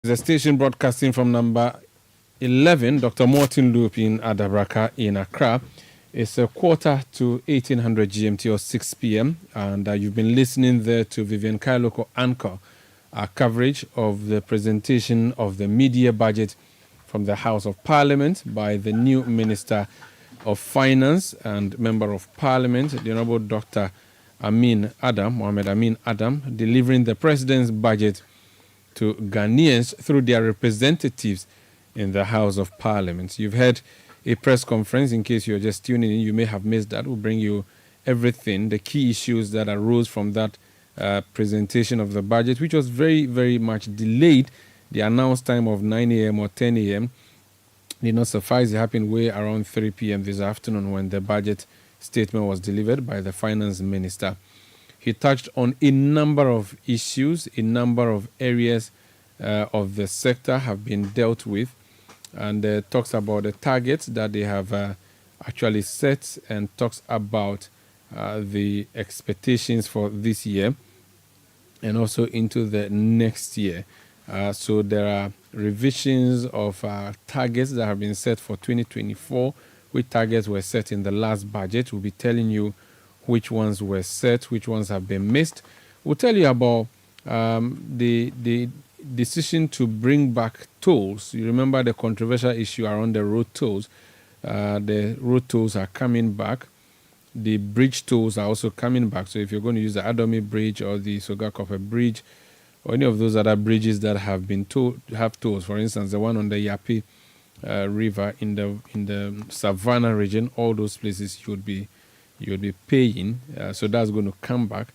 The station broadcasting from number 11, Dr. Martin Loop in Adabraka in Accra. It's a quarter to 1800 GMT or 6 p.m. And you've been listening there to Vivian Kailoko Anchor, our coverage of the presentation of the media budget from the House of Parliament by the new Minister of Finance and Member of Parliament, the Honorable Dr. Mohamed Amin Adam, delivering the President's budget to Ghanaians through their representatives in the House of Parliament. You've heard a press conference. In case you're just tuning in, you may have missed that. We'll bring you everything, the key issues that arose from that presentation of the budget, which was very, very much delayed. The announced time of 9 a.m. or 10 a.m. did not suffice. It happened way around 3 p.m. this afternoon when the budget statement was delivered by the Finance Minister. He touched on a number of issues, a number of areas of the sector have been dealt with, and talks about the targets that they have actually set, and talks about the expectations for this year and also into the next year. So there are revisions of targets that have been set for 2024, which targets were set in the last budget. We'll be telling you which ones were set, which ones have been missed. We'll tell you about the decision to bring back tolls. You remember the controversial issue around the road tolls. The road tolls are coming back. The bridge tolls are also coming back. So if you're going to use the Adomi Bridge or the Sogakope Bridge or any of those other bridges that have been have tolls, for instance, the one on the Yapi River in the Savannah region, all those places you would be paying. So that's going to come back.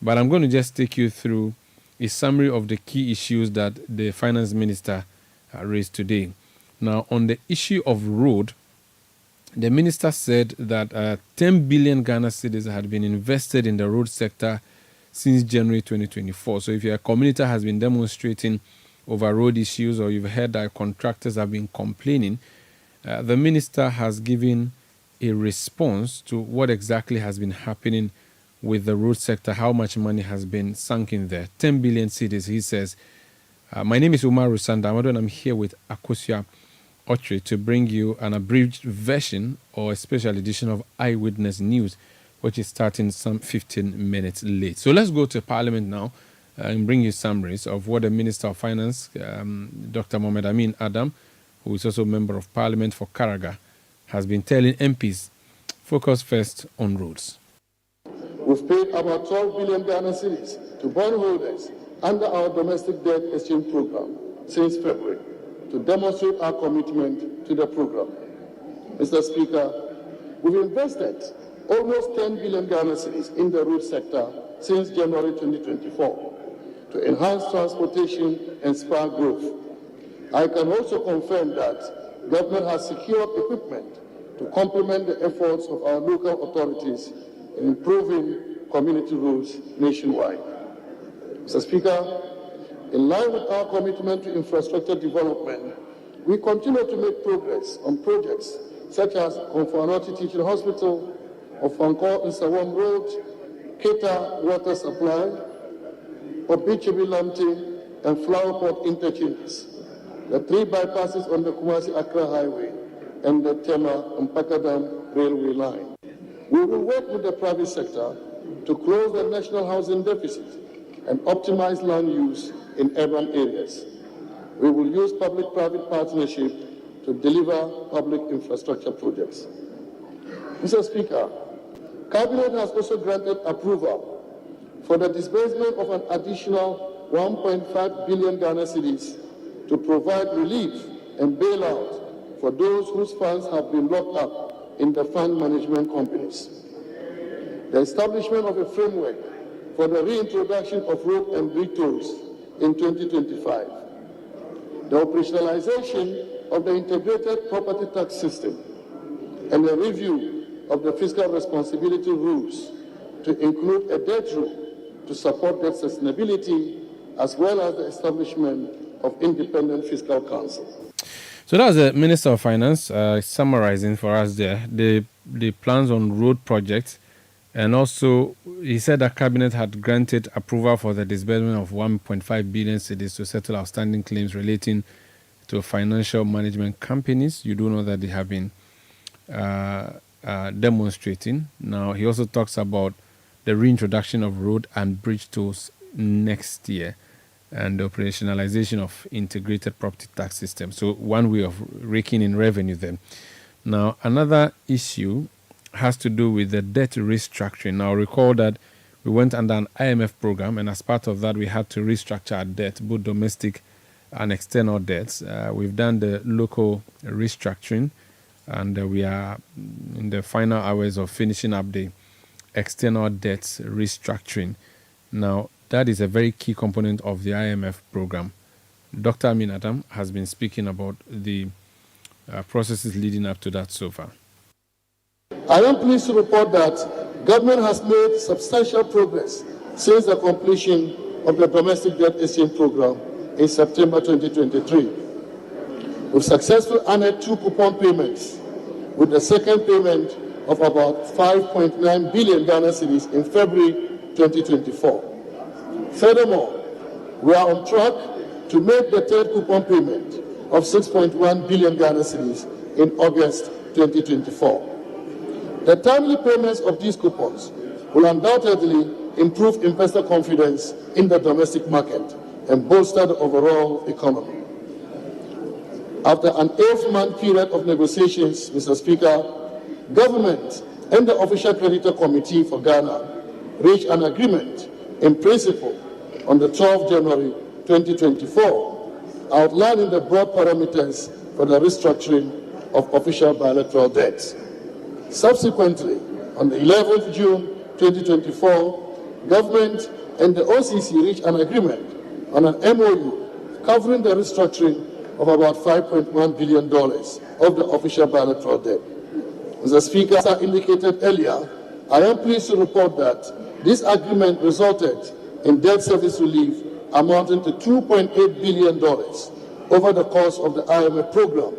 But I'm going to just take you through a summary of the key issues that the Finance Minister raised today. Now, on the issue of road, the Minister said that 10 billion Ghana cedis had been invested in the road sector since January 2024. So if your community has been demonstrating over road issues, or you've heard that contractors have been complaining, the Minister has given a response to what exactly has been happening with the road sector, how much money has been sunk in there. 10 billion cedis, he says. My name is Umar Rusanda, and I'm here with Akosua Otri to bring you an abridged version or a special edition of Eyewitness News, which is starting some 15 minutes late. So let's go to Parliament now and bring you summaries of what the Minister of Finance, Dr. Mohamed Amin Adam, who is also Member of Parliament for Karaga, has been telling MPs. Focus first on roads. We've paid about 12 billion Ghana cedis to bondholders under our domestic debt exchange program since February to demonstrate our commitment to the program. Mr. Speaker, we've invested almost 10 billion Ghana cedis in the road sector since January 2024 to enhance transportation and spur growth. I can also confirm that government has secured equipment to complement the efforts of our local authorities in improving community roads nationwide. Mr. Speaker, in line with our commitment to infrastructure development, we continue to make progress on projects such as Konfanoti Teaching Hospital, Ofanko Nsawam Road, Keta Water Supply, Obichibi Lamte, and Flower Pot interchanges, the 3 bypasses on the Kumasi-Accra Highway, and the Tema and Pakadam Railway Line. We will work with the private sector to close the national housing deficit and optimize land use in urban areas. We will use public-private partnership to deliver public infrastructure projects. Mr. Speaker, Cabinet has also granted approval for the disbursement of an additional 1.5 billion Ghana cedis to provide relief and bailout for those whose funds have been locked up in the fund management companies. The establishment of a framework for the reintroduction of road and bridge tolls in 2025. The operationalization of the integrated property tax system and the review of the fiscal responsibility rules to include a debt rule to support debt sustainability, as well as the establishment of independent fiscal council. So that's the Minister of Finance summarizing for us there the plans on road projects And also, he said that Cabinet had granted approval for the disbursement of 1.5 billion cedis to settle outstanding claims relating to financial management companies. You do know that they have been demonstrating. Now, he also talks about the reintroduction of road and bridge tolls next year and the operationalization of integrated property tax system. So one way of raking in revenue then. Now, another issue has to do with the debt restructuring. Now, recall that we went under an IMF program, and as part of that, we had to restructure our debt, both domestic and external debts. We've done the local restructuring, and we are in the final hours of finishing up the external debts restructuring. Now, that is a very key component of the IMF program. Dr. Amin Adam has been speaking about the processes leading up to that so far. I am pleased to report that government has made substantial progress since the completion of the domestic debt exchange program in September 2023. We've successfully honored 2 coupon payments, with the second payment of about 5.9 billion Ghana cedis in February 2024. Furthermore, we are on track to make the third coupon payment of 6.1 billion Ghana cedis in August 2024. The timely payments of these coupons will undoubtedly improve investor confidence in the domestic market and bolster the overall economy. After an 8-month period of negotiations, Mr. Speaker, government and the Official Creditor Committee for Ghana reached an agreement in principle on the 12th January 2024, outlining the broad parameters for the restructuring of official bilateral debts. Subsequently, on the 11th June 2024, government and the OCC reached an agreement on an MOU covering the restructuring of about $5.1 billion of the official bilateral debt. As the Speaker indicated earlier, I am pleased to report that this agreement resulted in debt service relief amounting to $2.8 billion over the course of the IMF program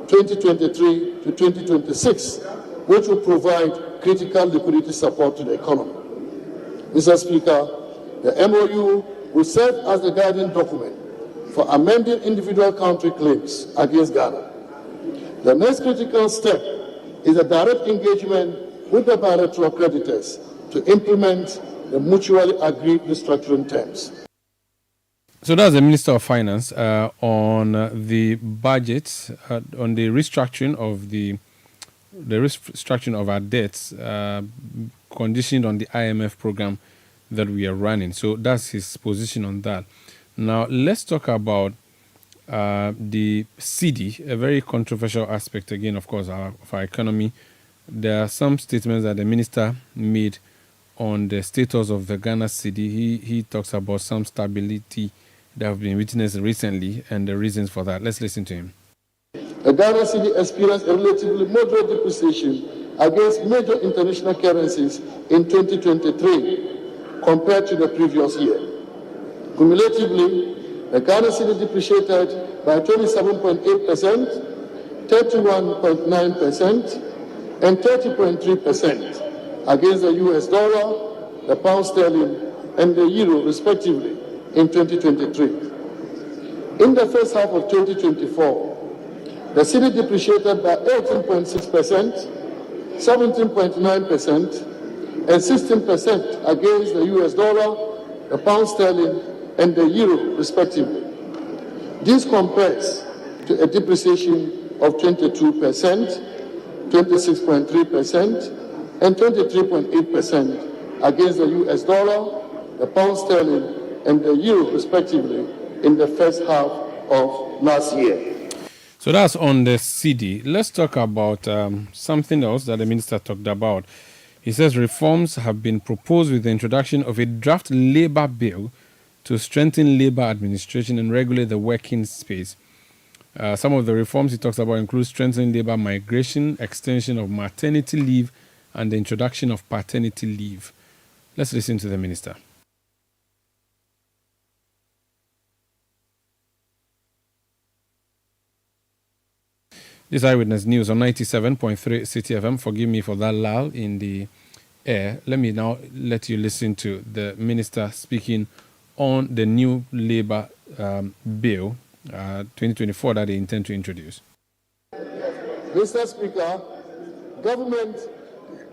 2023 to 2026, which will provide critical liquidity support to the economy. Mr. Speaker, the MOU will serve as the guiding document for amending individual country claims against Ghana. The next critical step is a direct engagement with the bilateral creditors to implement the mutually agreed restructuring terms. So that's the Minister of Finance on the budget, on the restructuring of our debts, conditioned on the IMF program that we are running. So that's his position on that. Now let's talk about the Cedi, a very controversial aspect again, of course, of our economy. There are some statements that the minister made on the status of the Ghana Cedi. He talks about some stability that have been witnessed recently and the reasons for that. Let's listen to him. The Ghana Cedi experienced a relatively moderate depreciation against major international currencies in 2023 compared to the previous year. Cumulatively, the Ghana Cedi depreciated by 27.8%, 31.9%, and 30.3% against the US dollar, the pound sterling, and the euro, respectively, in 2023. In the first half of 2024, the Cedi depreciated by 18.6%, 17.9%, and 16% against the US dollar, the pound sterling, and the euro, respectively. This compares to a depreciation of 22%, 26.3%, and 23.8% against the US dollar, the pound sterling, and the euro, respectively, in the first half of last year. So that's on the Cedi. Let's talk about something else that the minister talked about. He says reforms have been proposed with the introduction of a draft labor bill to strengthen labor administration and regulate the working space. Some of the reforms he talks about include strengthening labor migration, extension of maternity leave, and the introduction of paternity leave. Let's listen to the minister. This Eyewitness News on 97.3 Citi FM. Forgive me for that lull in the air, let me now let you listen to the minister speaking on the new Labour bill 2024 that they intend to introduce. Mr. Speaker, government,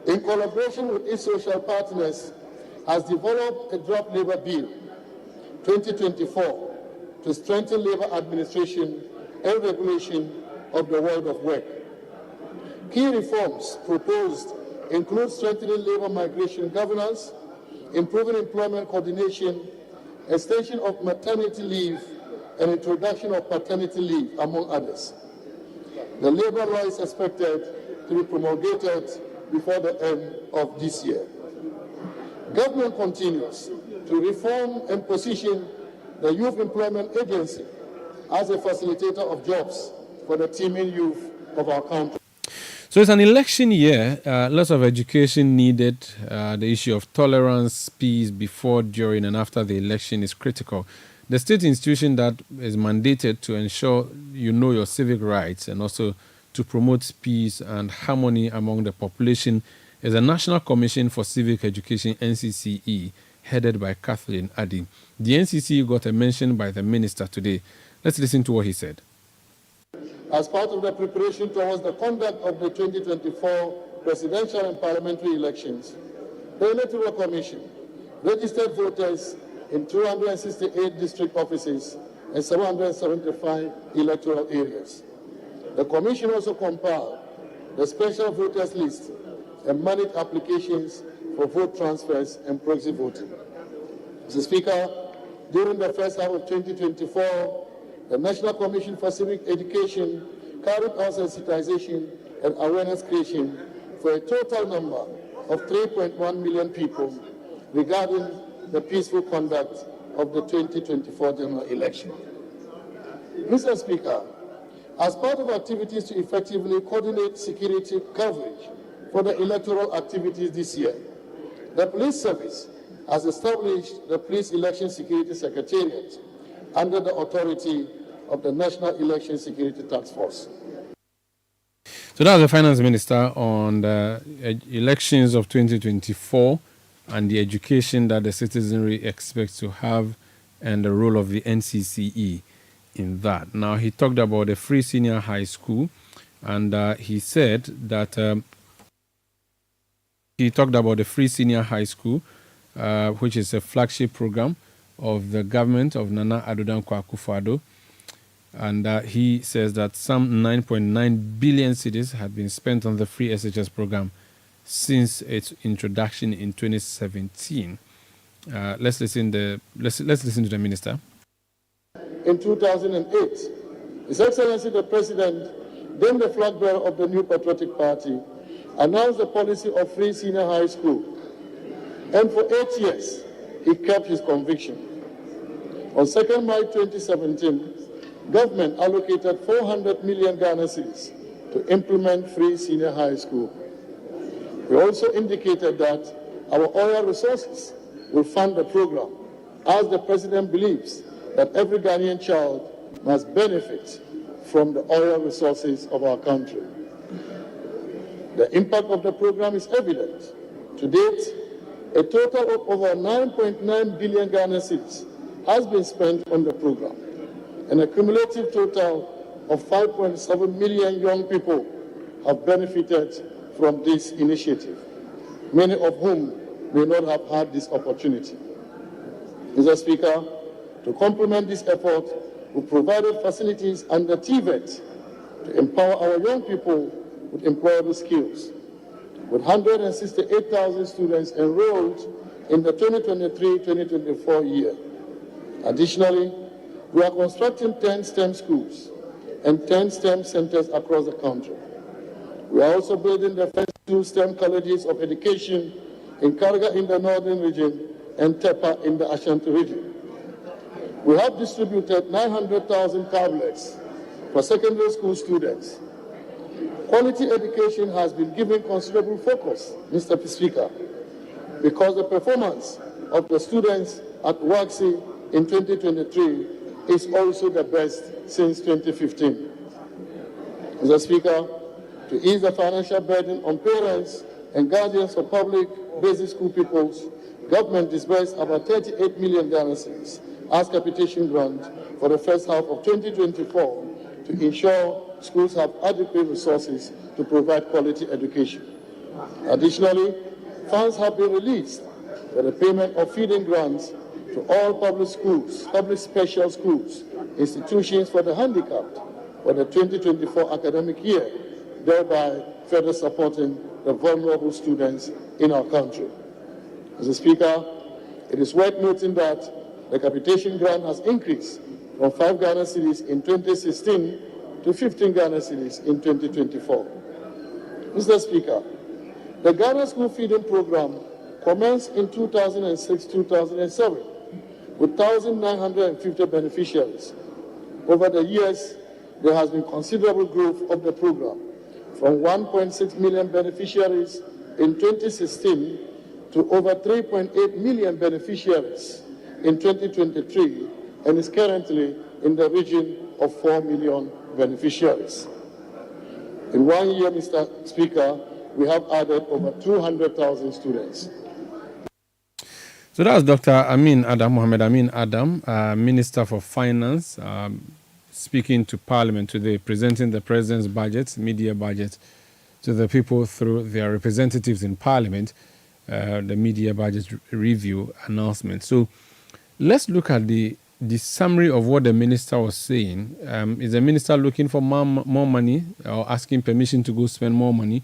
in collaboration with its social partners, has developed a draft Labour Bill 2024 to strengthen labour administration and regulation of the world of work. Key reforms proposed include strengthening labour migration governance, improving employment coordination, extension of maternity leave, and introduction of paternity leave, among others. The labour law is expected to be promulgated before the end of this year. Government continues to reform and position the Youth Employment Agency as a facilitator of jobs for the teeming youth of our country. So it's an election year, lots of education needed. The issue of tolerance, peace before, during, and after the election is critical. The state institution that is mandated to ensure you know your civic rights and also to promote peace and harmony among the population is the National Commission for Civic Education, NCCE, headed by Kathleen Addy. The NCCE got a mention by the minister today. Let's listen to what he said. As part of the preparation towards the conduct of the 2024 presidential and parliamentary elections, the Electoral Commission registered voters in 268 district offices and 775 electoral areas. The Commission also compiled the special voters list and managed applications for vote transfers and proxy voting. Mr. Speaker, during the first half of 2024, the National Commission for Civic Education carried out sensitization and awareness creation for a total number of 3.1 million people regarding the peaceful conduct of the 2024 general election. Mr. Speaker, as part of activities to effectively coordinate security coverage for the electoral activities this year, the Police Service has established the Police Election Security Secretariat under the authority of the National Election Security Task Force. So that was the Finance Minister on the elections of 2024 and the education that the citizenry expects to have and the role of the NCCE in that. Now, he talked about the free senior high school, and he said that which is a flagship program of the government of Nana Addo Dankwa Akufo-Addo. And he says that some 9.9 billion cedis have been spent on the free SHS program since its introduction in 2017. Let's listen to the minister. In 2008, His Excellency the President, then the flag bearer of the New Patriotic Party, announced the policy of free senior high school. And for 8 years, he kept his conviction. On 2nd May 2017, government allocated 400 million Ghana cedis to implement free senior high school. We also indicated that our oil resources will fund the program, as the President believes that every Ghanaian child must benefit from the oil resources of our country. The impact of the program is evident. To date, a total of over 9.9 billion Ghana cedis has been spent on the program, and a cumulative total of 5.7 million young people have benefited from this initiative, many of whom may not have had this opportunity. Mr. Speaker, to complement this effort, we provided facilities under TVET to empower our young people with employable skills. With 168,000 students enrolled in the 2023-2024 year. Additionally, we are constructing 10 STEM schools and 10 STEM centers across the country. We are also building the first 2 STEM colleges of education in Karga in the northern region and Tepa in the Ashanti region. We have distributed 900,000 tablets for secondary school students. Quality education has been given considerable focus, Mr. Speaker, because the performance of the students at WAXI in 2023 is also the best since 2015. Mr. Speaker, to ease the financial burden on parents and guardians of public basic school pupils, government disbursed about 38 million Ghana cedis as capitation grant for the first half of 2024 to ensure schools have adequate resources to provide quality education. Additionally, funds have been released for the payment of feeding grants to all public schools, public special schools, institutions for the handicapped for the 2024 academic year, thereby further supporting the vulnerable students in our country. Mr. Speaker, it is worth noting that the capitation grant has increased from 5 Ghana cedis in 2016 to 15 Ghana cedis in 2024. Mr. Speaker, the Ghana School Feeding Program commenced in 2006-2007 with 1,950 beneficiaries. Over the years, there has been considerable growth of the program, from 1.6 million beneficiaries in 2016 to over 3.8 million beneficiaries in 2023, and is currently in the region of 4 million beneficiaries. In 1 year, Mr. Speaker, we have added over 200,000 students. So that's Dr. Amin Adam, Mohammed Amin Adam, Minister for Finance, speaking to Parliament today, presenting the President's budget, media budget, to the people through their representatives in Parliament, the media budget review announcement. So let's look at the summary of what the minister was saying. Is the minister looking for more money or asking permission to go spend more money?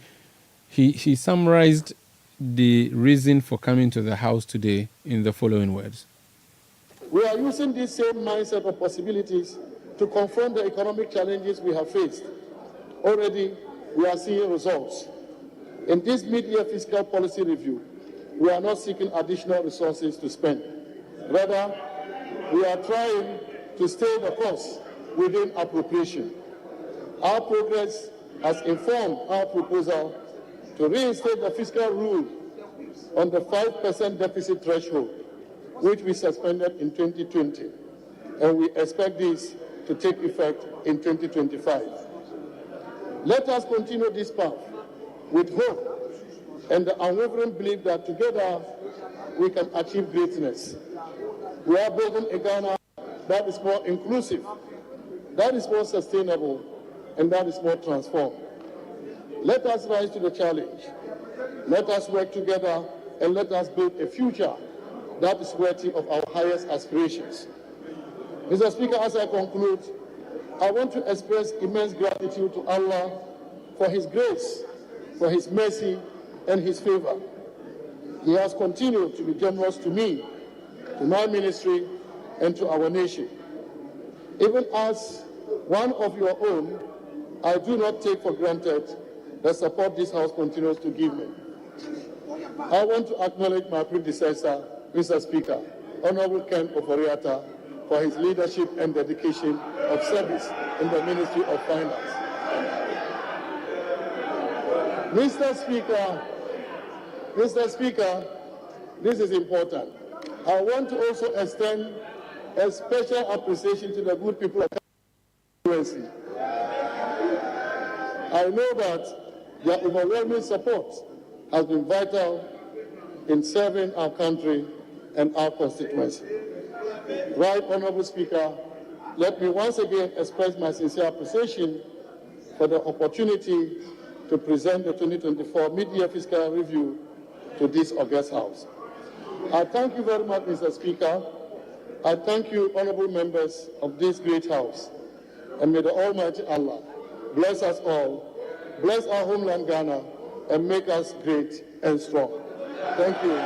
He summarized the reason for coming to the House today in the following words. We are using this same mindset of possibilities to confront the economic challenges we have faced. Already, we are seeing results. In this mid-year fiscal policy review, we are not seeking additional resources to spend. Rather, we are trying to stay the course within appropriation. Our progress has informed our proposal to reinstate the fiscal rule on the 5% deficit threshold, which we suspended in 2020, and we expect this to take effect in 2025. Let us continue this path with hope and the unwavering belief that together we can achieve greatness. We are building a Ghana that is more inclusive, that is more sustainable, and that is more transformed. Let us rise to the challenge. Let us work together and let us build a future that is worthy of our highest aspirations. Mr. Speaker, as I conclude, I want to express immense gratitude to Allah for His grace, for His mercy, and His favor. He has continued to be generous to me, to my ministry, and to our nation. Even as one of your own, I do not take for granted the support this House continues to give me. I want to acknowledge my predecessor, Mr. Speaker, Honorable Ken Oforiatta, for his leadership and dedication of service in the Ministry of Finance. Mr. Speaker, this is important. I want to also extend a special appreciation to the good people of the constituency. I know that their overwhelming support has been vital in serving our country and our constituency. Right, Honorable Speaker, let me once again express my sincere appreciation for the opportunity to present the 2024 mid-year fiscal review to this august House. I thank you very much, Mr. Speaker. I thank you, honorable members of this great House, and may the Almighty Allah bless us all, bless our homeland Ghana, and make us great and strong. Thank you.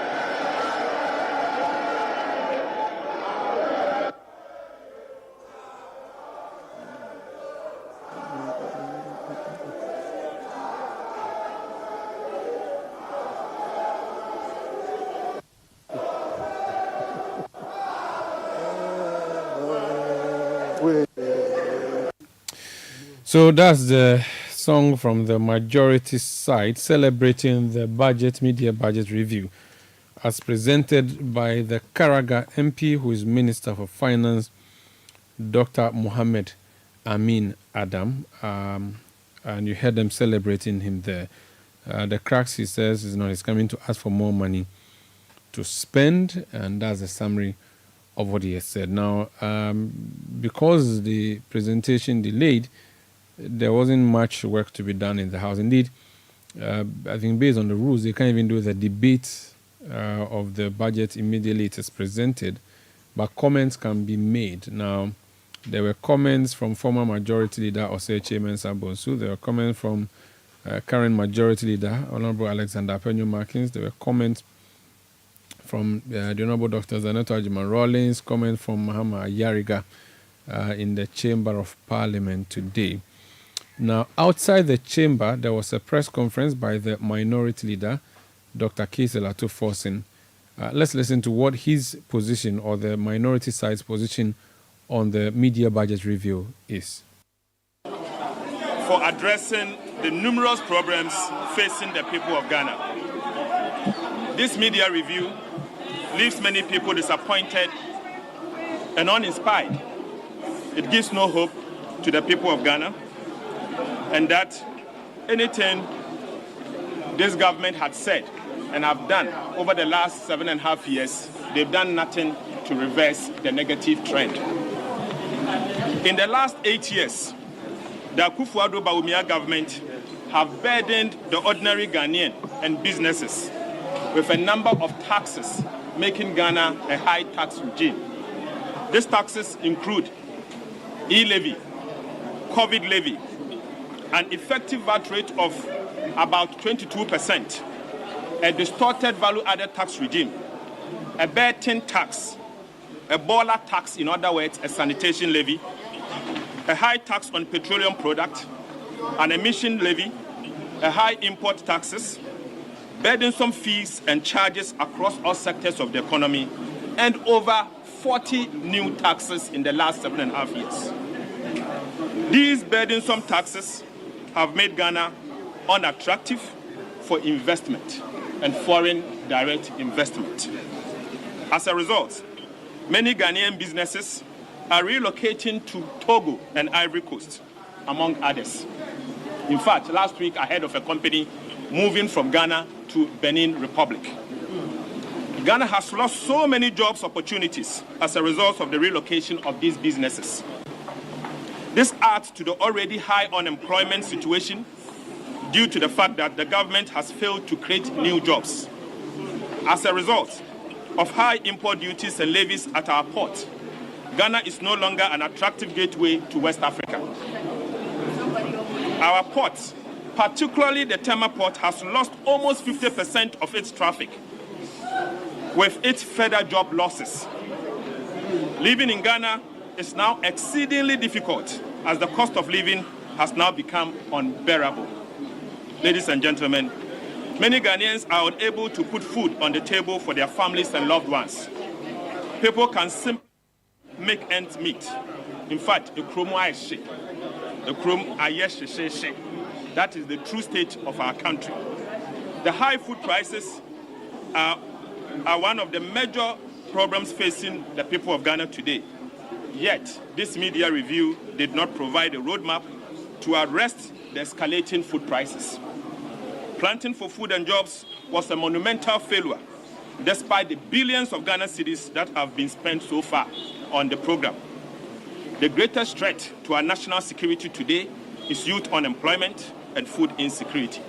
So that's the song from the majority side celebrating the media budget review as presented by the Karaga MP, who is Minister for Finance, Dr. Mohammed Amin Adam. And you heard them celebrating him there. The cracks, he says, is coming to ask for more money to spend, and that's a summary of what he has said. Now, because the presentation delayed, there wasn't much work to be done in the House. Indeed, I think based on the rules, they can't even do the debate of the budget immediately it is presented, but comments can be made. Now, there were comments from former Majority Leader Osei Chairman Sabonsu. There were comments from current Majority Leader Honorable Alexander Penyo-Markins. There were comments from the Honorable Dr. Zaneto Ajiman-Rawlings, comment from Mahama Ayariga in the Chamber of Parliament today. Now, outside the chamber, there was a press conference by the Minority Leader, Dr. Kesel Atu-Forson. Let's listen to what his position, or the minority side's position, on the media budget review is. For addressing the numerous problems facing the people of Ghana. This media review leaves many people disappointed and uninspired. It gives no hope to the people of Ghana, and that anything this government had said and have done over the last 7.5 years, they've done nothing to reverse the negative trend. In the last 8 years, the Akufo-Addo Bawumia government have burdened the ordinary Ghanaian and businesses with a number of taxes, making Ghana a high tax regime. These taxes include e-levy, COVID levy, an effective VAT rate of about 22%, a distorted value-added tax regime, a betting tax, a baller tax, in other words, a sanitation levy, a high tax on petroleum product, an emission levy, a high import taxes, burdensome fees and charges across all sectors of the economy, and over 40 new taxes in the last 7.5 years. These burdensome taxes have made Ghana unattractive for investment and foreign direct investment. As a result, many Ghanaian businesses are relocating to Togo and Ivory Coast, among others. In fact, last week I heard of a company moving from Ghana to Benin Republic. Ghana has lost so many jobs opportunities as a result of the relocation of these businesses. This adds to the already high unemployment situation due to the fact that the government has failed to create new jobs. As a result of high import duties and levies at our port, Ghana is no longer an attractive gateway to West Africa. Our ports, particularly the Tema port, has lost almost 50% of its traffic, with its further job losses. Living in Ghana is now exceedingly difficult as the cost of living has now become unbearable. Ladies and gentlemen, many Ghanaians are unable to put food on the table for their families and loved ones. People can simply make ends meet. In fact, the that is the true state of our country. The high food prices are one of the major problems facing the people of Ghana today. Yet, this media review did not provide a roadmap to arrest the escalating food prices. Planting for Food and Jobs was a monumental failure, despite the billions of Ghana cedis that have been spent so far on the program. The greatest threat to our national security today is youth unemployment and food insecurity.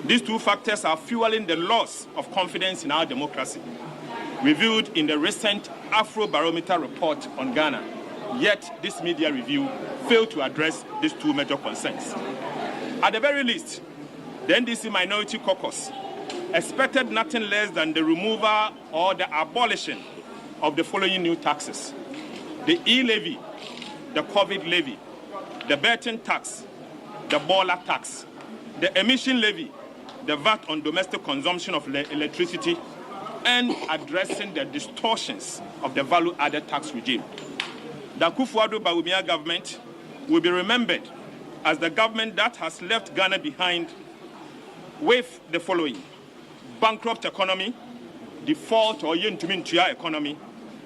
These two factors are fueling the loss of confidence in our democracy, revealed in the recent Afrobarometer report on Ghana. Yet, this media review failed to address these two major concerns. At the very least, the NDC Minority Caucus expected nothing less than the removal or the abolition of the following new taxes: the e-levy, the COVID levy, the betting tax, the baller tax, the emission levy, the VAT on domestic consumption of electricity, and addressing the distortions of the value-added tax regime. The Akufo-Addo Bawumia government will be remembered as the government that has left Ghana behind with the following: bankrupt economy, default or yentumintua economy,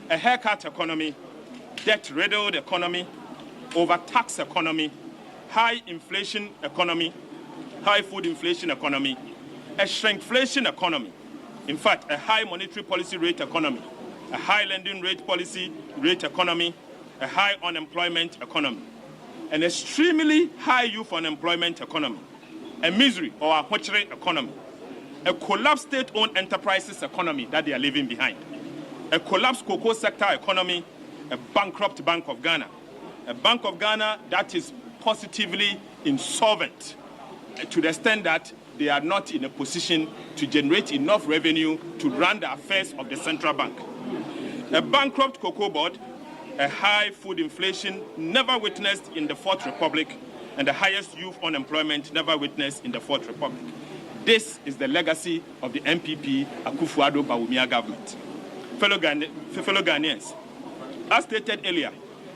a haircut economy, debt-riddled economy, overtaxed economy, high inflation economy, high food inflation economy, a shrinkflation economy, in fact, a high monetary policy rate economy, a high lending rate policy rate economy, a high unemployment economy, an extremely high youth unemployment economy, a misery or a witchery economy, a collapsed state-owned enterprises economy that they are leaving behind, a collapsed cocoa sector economy, a bankrupt Bank of Ghana, a Bank of Ghana that is positively insolvent to the extent that they are not in a position to generate enough revenue to run the affairs of the central bank. A bankrupt cocoa board, a high food inflation never witnessed in the Fourth Republic, and the highest youth unemployment never witnessed in the Fourth Republic. This is the legacy of the MPP Akufo-Addo Bawumia government. Fellow Ghanaians, as stated earlier,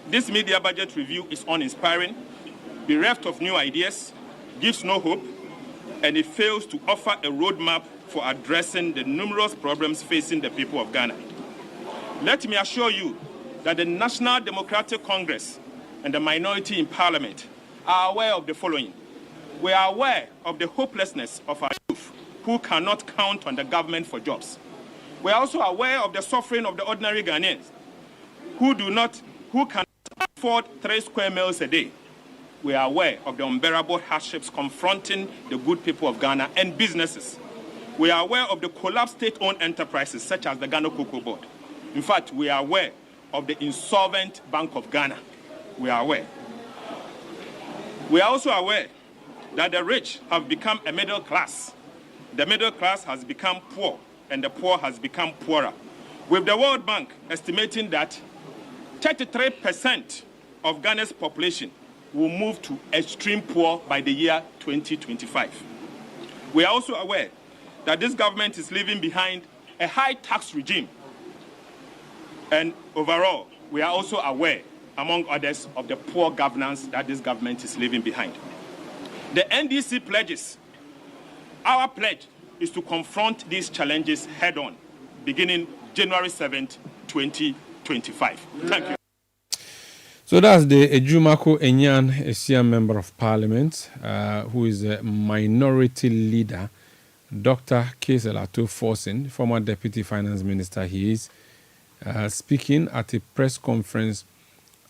this media budget review is uninspiring, bereft of new ideas, gives no hope, and it fails to offer a roadmap for addressing the numerous problems facing the people of Ghana. Let me assure you that the National Democratic Congress and the minority in Parliament are aware of the following. We are aware of the hopelessness of our youth who cannot count on the government for jobs. We are also aware of the suffering of the ordinary Ghanaians who cannot afford 3 square meals a day. We are aware of the unbearable hardships confronting the good people of Ghana and businesses. We are aware of the collapsed state-owned enterprises such as the Ghana Cocoa Board. In fact, we are aware of the insolvent Bank of Ghana. We are aware. We are also aware that the rich have become a middle class. The middle class has become poor, and the poor has become poorer, with the World Bank estimating that 33% of Ghana's population will move to extreme poor by the year 2025. We are also aware that this government is leaving behind a high tax regime. And overall, we are also aware, among others, of the poor governance that this government is leaving behind. The NDC pledges, our pledge is to confront these challenges head-on, beginning January 7th, 2025. Thank you. So that's the Ejumako Enyan Esia Member of Parliament, who is a minority leader, Dr. Keselato Forsen, former Deputy Finance Minister. He is speaking at a press conference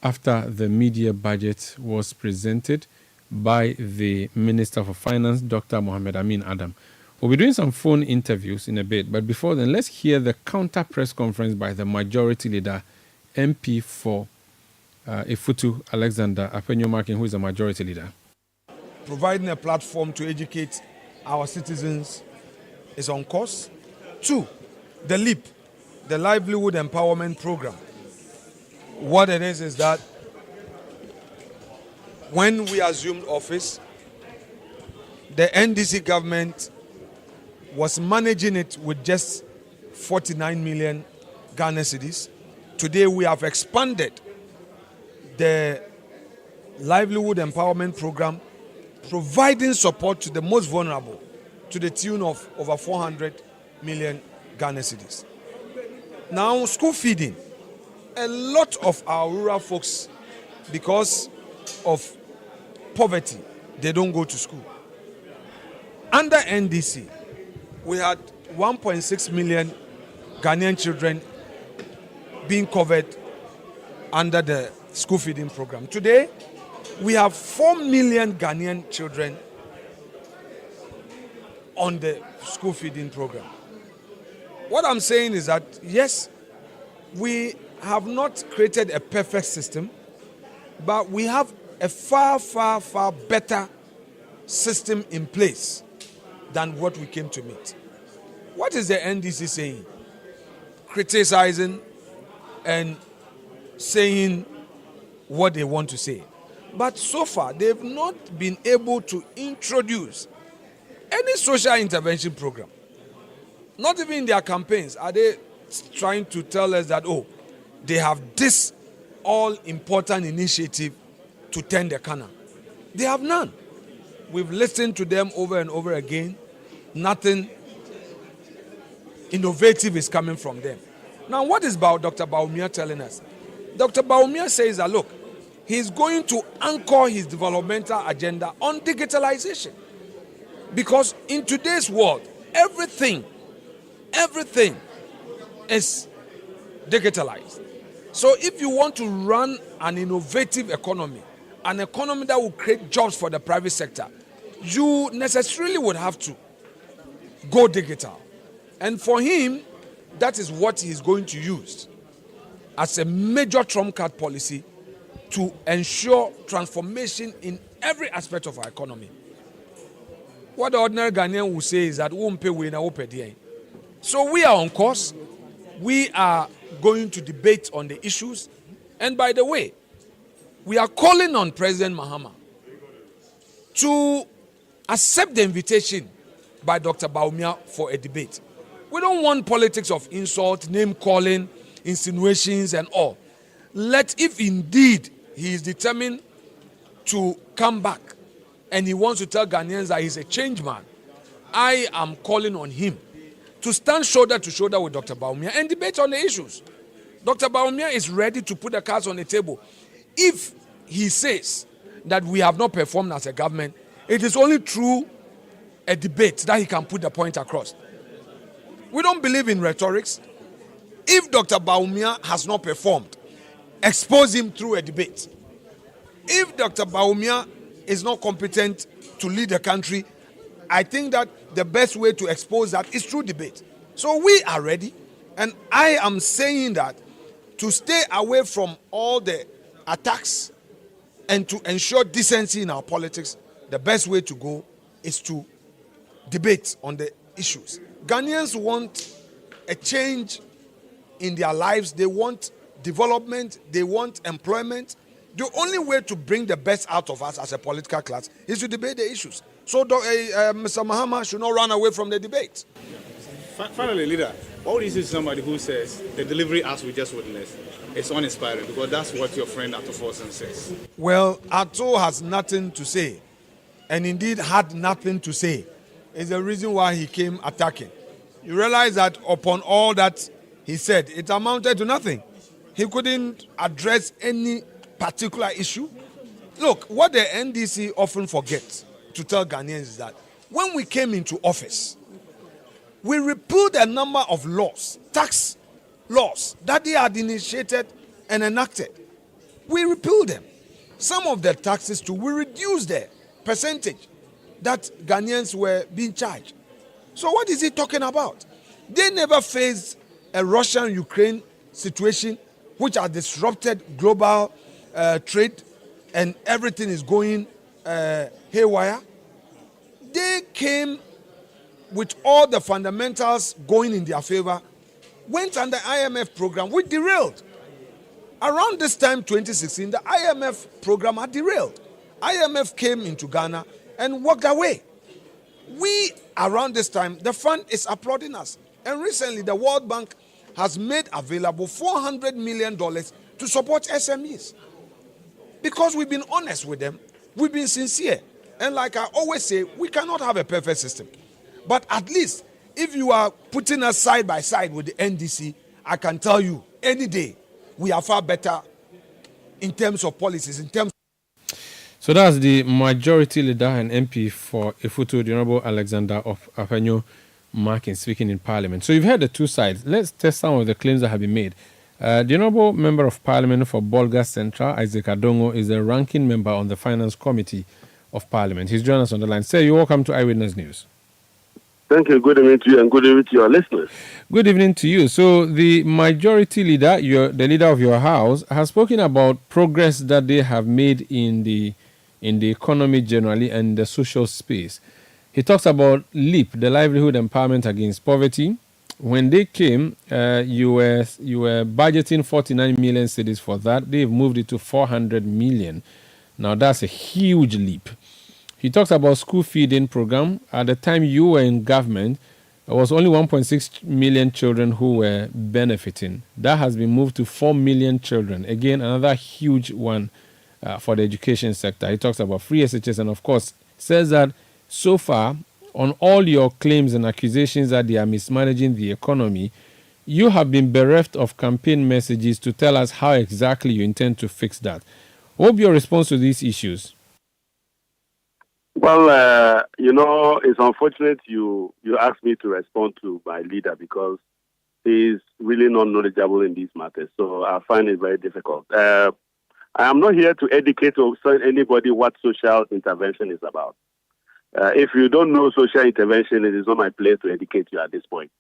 after the media budget was presented by the Minister for Finance, Dr. Mohamed Amin Adam. We'll be doing some phone interviews in a bit, but before then, let's hear the counter press conference by the majority leader, MP for Ifutu Alexander Apenyomakin, who is a majority leader. Providing a platform to educate our citizens is on course. 2, the LEAP, the Livelihood Empowerment Program. What it is that when we assumed office, the NDC government was managing it with just 49 million Ghana cedis. Today we have expanded the Livelihood Empowerment Program, providing support to the most vulnerable to the tune of over 400 million Ghana cedis. Now, school feeding. A lot of our rural folks, because of poverty, they don't go to school. Under NDC, we had 1.6 million Ghanaian children being covered under the school feeding program. Today, we have 4 million Ghanaian children on the school feeding program. What I'm saying is that, yes, we have not created a perfect system, but we have a far, far, far better system in place than what we came to meet. What is the NDC saying? Criticizing and saying what they want to say. But so far, they've not been able to introduce any social intervention program. Not even in their campaigns are they trying to tell us that, oh, they have this all-important initiative to turn the corner. They have none. We've listened to them over and over again. Nothing innovative is coming from them. Now, what is Dr. Bawumia telling us? Dr. Bawumia says that, look, he's going to anchor his developmental agenda on digitalization. Because in today's world, everything is digitalized. So if you want to run an innovative economy, an economy that will create jobs for the private sector, you necessarily would have to go digital. And for him, that is what he's going to use as a major trump card policy to ensure transformation in every aspect of our economy. What the ordinary Ghanaian will say is that we won't pay we now pay. So we are on course. We are going to debate on the issues. And by the way, we are calling on President Mahama to accept the invitation by Dr. Bawumia for a debate. We don't want politics of insult, name calling, insinuations and all. If indeed he is determined to come back and he wants to tell Ghanaians that he's a change man, I am calling on him to stand shoulder to shoulder with Dr. Bawumia and debate on the issues. Dr. Bawumia is ready to put the cards on the table. If he says that we have not performed as a government, it is only through a debate that he can put the point across. We don't believe in rhetorics. If Dr. Bawumia has not performed, expose him through a debate. If Dr. Bawumia is not competent to lead the country, I think that the best way to expose that is through debate. So we are ready, and I am saying that to stay away from all the attacks and to ensure decency in our politics, the best way to go is to debate on the issues. Ghanaians want a change in their lives. They want development. They want employment. The only way to bring the best out of us as a political class is to debate the issues. So Mr. Mahama should not run away from the debate. Finally, leader, what would you say to somebody who says the delivery as we just witnessed is uninspiring, because that's what your friend Atto Forson says? Well, Atto has nothing to say, and indeed had nothing to say. It's the reason why he came attacking. You realize that upon all that he said, it amounted to nothing. He couldn't address any particular issue. Look, what the NDC often forgets to tell Ghanaians is that when we came into office, we repealed a number of laws, tax laws that they had initiated and enacted. We repealed them. Some of the taxes too, we reduced the percentage that Ghanaians were being charged. So what is he talking about? They never faced a Russian-Ukraine situation which has disrupted global trade and everything is going haywire. They came with all the fundamentals going in their favor, went on the IMF program, which derailed. Around this time, 2016, the IMF program had derailed. IMF came into Ghana and walked away. We, around this time, the fund is applauding us. And recently, the World Bank has made available $400 million to support SMEs. Because we've been honest with them, we've been sincere. And like I always say, we cannot have a perfect system. But at least, if you are putting us side by side with the NDC, I can tell you, any day, we are far better in terms of policies, in terms. So that's the majority leader and MP for Ifutu, the Honorable Alexander of Apenyo Markin, speaking in Parliament. So you've heard the two sides. Let's test some of the claims that have been made. The Honorable Member of Parliament for Bolga Central, Isaac Adongo, is the ranking member on the Finance Committee of Parliament. He's joining us on the line. Sir, you're welcome to Eyewitness News. Thank you. Good evening to you and good evening to your listeners. Good evening to you. So the majority leader, the leader of your house, has spoken about progress that they have made in the economy generally and the social space. He talks about LEAP, the Livelihood Empowerment Against Poverty. When they came, you were budgeting 49 million cedis for that. They've moved it to 400 million. Now that's a huge leap. He talks about school feeding program. At the time you were in government, there was only 1.6 million children who were benefiting. That has been moved to 4 million children. Again, another huge one for the education sector. He talks about free SHS and, of course, says that so far, on all your claims and accusations that they are mismanaging the economy, you have been bereft of campaign messages to tell us how exactly you intend to fix that. What will be your response to these issues? Well, it's unfortunate you asked me to respond to my leader because he's really not knowledgeable in these matters. So I find it very difficult. I am not here to educate or tell anybody what social intervention is about. If you don't know social intervention, it is not my place to educate you at this point.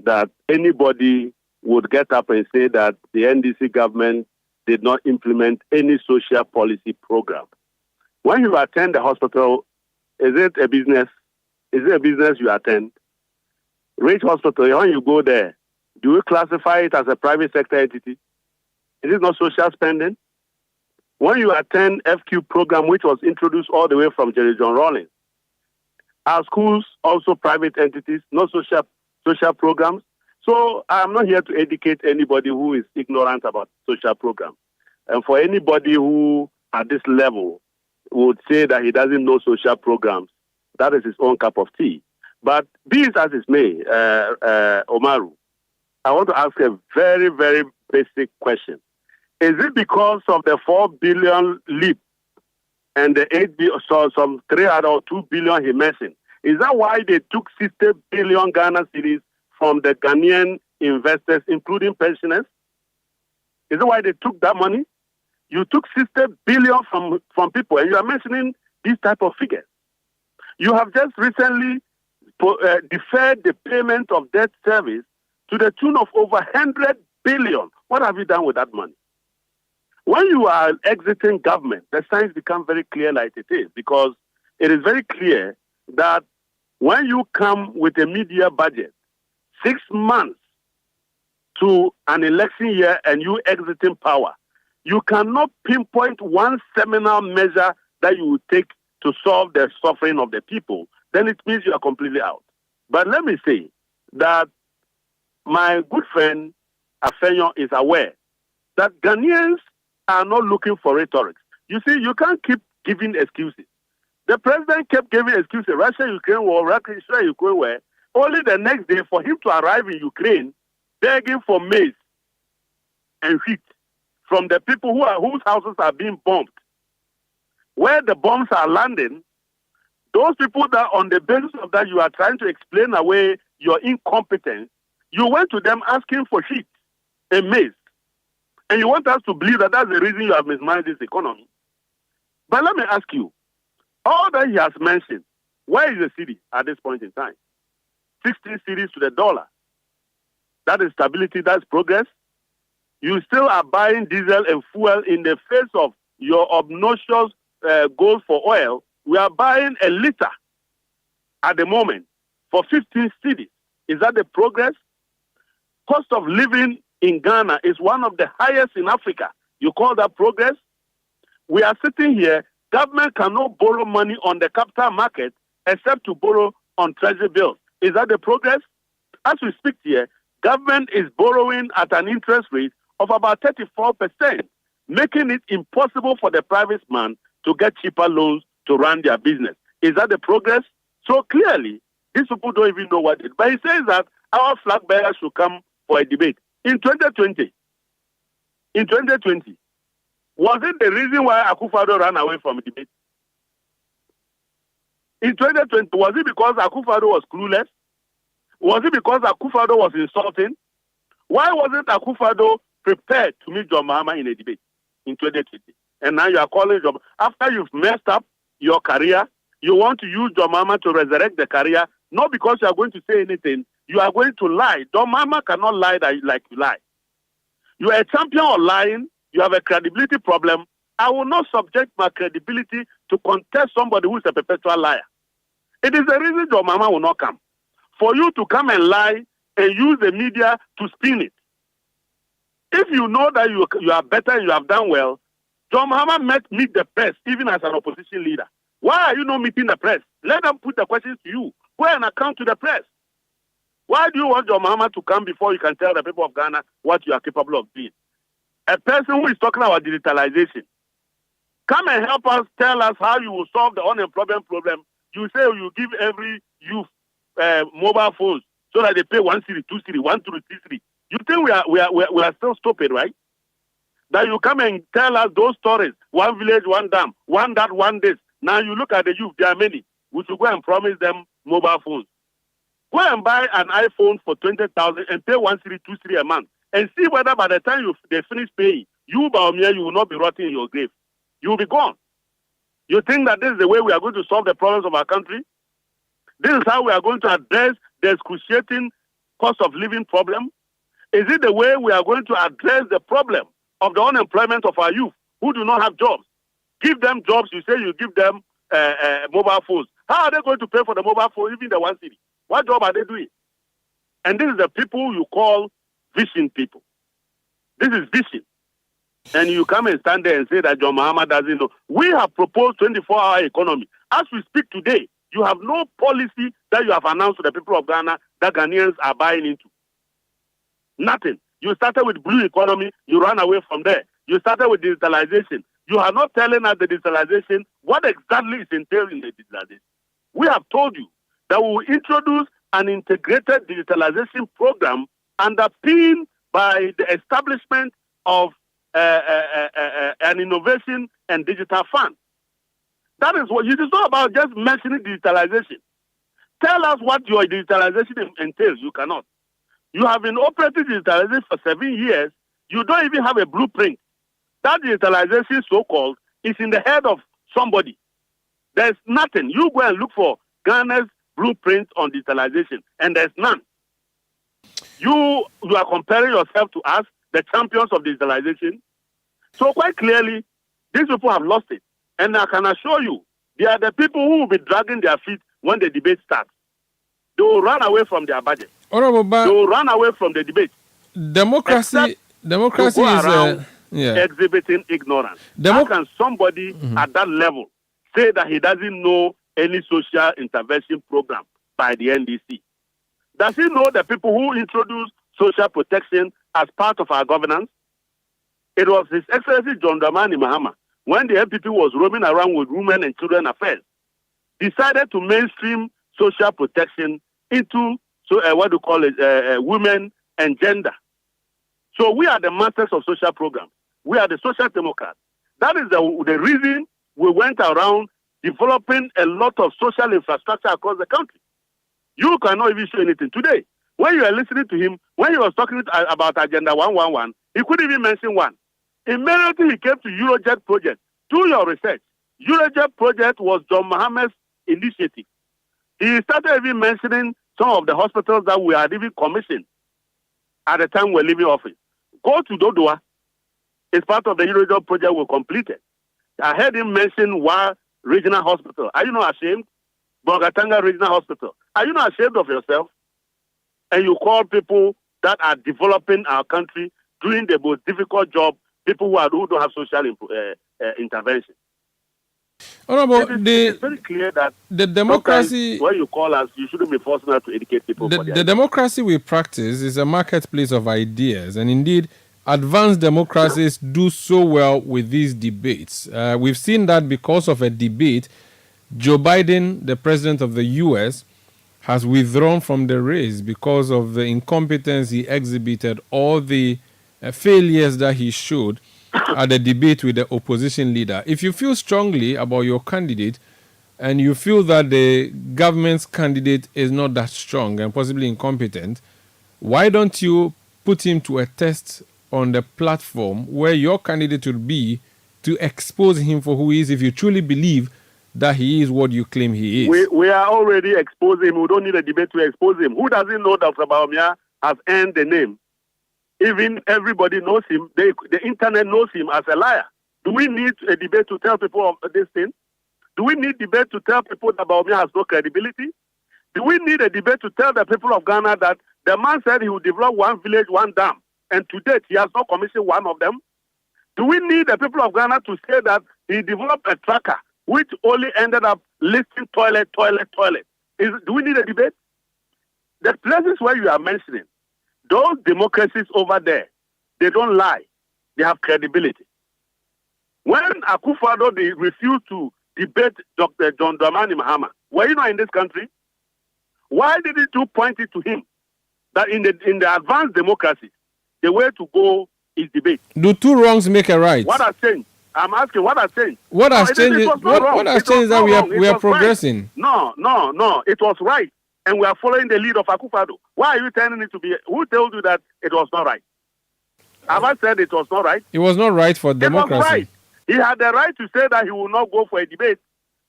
That anybody would get up and say that the NDC government did not implement any social policy program. When you attend the hospital, is it a business? Is it a business you attend? Rich Hospital, when you go there, do you classify it as a private sector entity? Is it not social spending? When you attend FQ program, which was introduced all the way from Jerry John Rawlings, are schools also private entities, not social programs? So I'm not here to educate anybody who is ignorant about social programs. And for anybody who, at this level, would say that he doesn't know social programs, that is his own cup of tea. But be it as it may, Omaru, I want to ask a very, very basic question. Is it because of the 4 billion leap and the 8 billion, so some 3 or 2 billion he mentioned? Is that why they took 60 billion Ghana cedis from the Ghanaian investors, including pensioners? Is that why they took that money? You took 60 billion from people, and you are mentioning these type of figures. You have just recently deferred the payment of debt service to the tune of over 100 billion. What have you done with that money? When you are exiting government, the signs become very clear like it is, because it is very clear that when you come with a mid-year budget, 6 months to an election year and you exiting power, you cannot pinpoint one seminal measure that you would take to solve the suffering of the people. Then it means you are completely out. But let me say that my good friend Afenyo is aware that Ghanaians are not looking for rhetoric. You see, you can't keep giving excuses. The president kept giving excuses. Russia-Ukraine war, Russia-Ukraine war. Only the next day for him to arrive in Ukraine begging for maize and wheat from the people whose houses are being bombed. Where the bombs are landing, those people that on the basis of that you are trying to explain away your incompetence, you went to them asking for wheat and maize. And you want us to believe that that's the reason you have mismanaged this economy. But let me ask you, all that he has mentioned, where is the city at this point in time? 16 cities to the dollar. That is stability, that's progress. You still are buying diesel and fuel in the face of your obnoxious goals for oil. We are buying a liter at the moment for 15 cities. Is that the progress? Cost of living in Ghana is one of the highest in Africa. You call that progress? We are sitting here. Government cannot borrow money on the capital market except to borrow on treasury bills. Is that the progress? As we speak here, government is borrowing at an interest rate of about 34%, making it impossible for the private man to get cheaper loans to run their business. Is that the progress? So clearly, these people don't even know what it is. But he says that our flag bearers should come for a debate. In 2020, was it the reason why Akufo-Addo ran away from a debate? In 2020, was it because Akufo-Addo was clueless? Was it because Akufo-Addo was insulting? Why wasn't Akufo-Addo prepared to meet John Mahama in a debate in 2020? And now you are calling John. After you've messed up your career, you want to use John Mahama to resurrect the career, not because you are going to say anything. You are going to lie. John Mahama cannot lie like you lie. You are a champion of lying. You have a credibility problem. I will not subject my credibility to contest somebody who is a perpetual liar. It is the reason John Mahama will not come. For you to come and lie and use the media to spin it. If you know that you are better and you have done well, John Mahama meet the press even as an opposition leader. Why are you not meeting the press? Let them put the questions to you. Go and account to the press. Why do you want John Mahama to come before you can tell the people of Ghana what you are capable of doing? A person who is talking about digitalization, come and help us, tell us how you will solve the unemployment problem. You say you give every youth mobile phones so that they pay 1 cedi, 2 cedi, 1 to 3 cedi. You think we are still stupid, right? That you come and tell us those stories, one village, one dam, one that, one this. Now you look at the youth, there are many. We should go and promise them mobile phones. Go and buy an iPhone for 20,000 and pay 1 cedi, 2 cedi a month, and see whether by the time they finish paying, you will not be rotting in your grave. You will be gone. You think that this is the way we are going to solve the problems of our country? This is how we are going to address the excruciating cost of living problem? Is it the way we are going to address the problem of the unemployment of our youth who do not have jobs? Give them jobs, you say you give them mobile phones. How are they going to pay for the mobile phone, even the 1 cedi? What job are they doing? And this is the people you call vision people. This is vision. And you come and stand there and say that John Mahama doesn't know. We have proposed 24-hour economy. As we speak today, you have no policy that you have announced to the people of Ghana that Ghanaians are buying into. Nothing. You started with blue economy, you ran away from there. You started with digitalization. You are not telling us the digitalization, what exactly is entailed in the digitalization. We have told you that we will introduce an integrated digitalization program underpinned by the establishment of an innovation and digital fund. That is what it is not about just mentioning digitalization. Tell us what your digitalization entails. You cannot. You have been operating digitalization for 7 years. You don't even have a blueprint. That digitalization, so-called, is in the head of somebody. There's nothing. You go and look for Ghana's blueprint on digitalization, and there's none. You are comparing yourself to us, the champions of digitalization. So quite clearly, these people have lost it. And I can assure you, they are the people who will be dragging their feet when the debate starts. They will run away from their budget. They will run away from the debate. Democracy is exhibiting ignorance. How can somebody at that level say that he doesn't know any social intervention program by the NDC? Does he know the people who introduced social protection as part of our governance? It was His Excellency John Dramani Mahama, when the MPP was roaming around with women and children affairs, decided to mainstream social protection into women and gender. So we are the masters of social programs. We are the social democrats. That is the reason we went around developing a lot of social infrastructure across the country. You cannot even show anything. Today, when you are listening to him, when he was talking about Agenda 111, he couldn't even mention one. Immediately he came to Eurojet project. Do your research. Eurojet project was John Mahama's initiative. He started even mentioning some of the hospitals that we had even commissioned at the time we were leaving office. Go to Dodoa. It's part of the Eurojet project we completed. I heard him mention Wa Regional Hospital. Are you not ashamed? Bogatanga Regional Hospital. Are you not ashamed of yourself? And you call people that are developing our country, doing the most difficult job, people who don't have social intervention. It's very clear that the democracy, when you call us, you shouldn't be forcing us to educate people. The democracy we practice is a marketplace of ideas, and indeed, advanced democracies do so well with these debates. We've seen that because of a debate, Joe Biden, the president of the U.S., has withdrawn from the race because of the incompetence he exhibited, all the failures that he showed at the debate with the opposition leader. If you feel strongly about your candidate and you feel that the government's candidate is not that strong and possibly incompetent, why don't you put him to a test on the platform where your candidate would be to expose him for who he is if you truly believe that he is what you claim he is? We are already exposing him. We don't need a debate to expose him. Who doesn't know that Dr. Bawumia has earned the name? Even everybody knows him. The internet knows him as a liar. Do we need a debate to tell people of this thing? Do we need debate to tell people that Bawumia has no credibility? Do we need a debate to tell the people of Ghana that the man said he would develop one village, one dam, and to date he has not commissioned one of them? Do we need the people of Ghana to say that he developed a tracker which only ended up listing toilet? Do we need a debate? The places where you are mentioning, those democracies over there, they don't lie. They have credibility. When Akufo-Addo refused to debate Dr. John Dramani Mahama, were you not in this country? Why didn't you point it to him that in the advanced democracy, the way to go is debate? Do two wrongs make a right? What has changed? I'm asking what has changed. What has changed? What has changed is that we are progressing. Right. No. It was right. And we are following the lead of Akufo-Addo. Why are you telling it to be? Who told you that it was not right? Have I said it was not right? It was not right for democracy. It was right. He had the right to say that he will not go for a debate.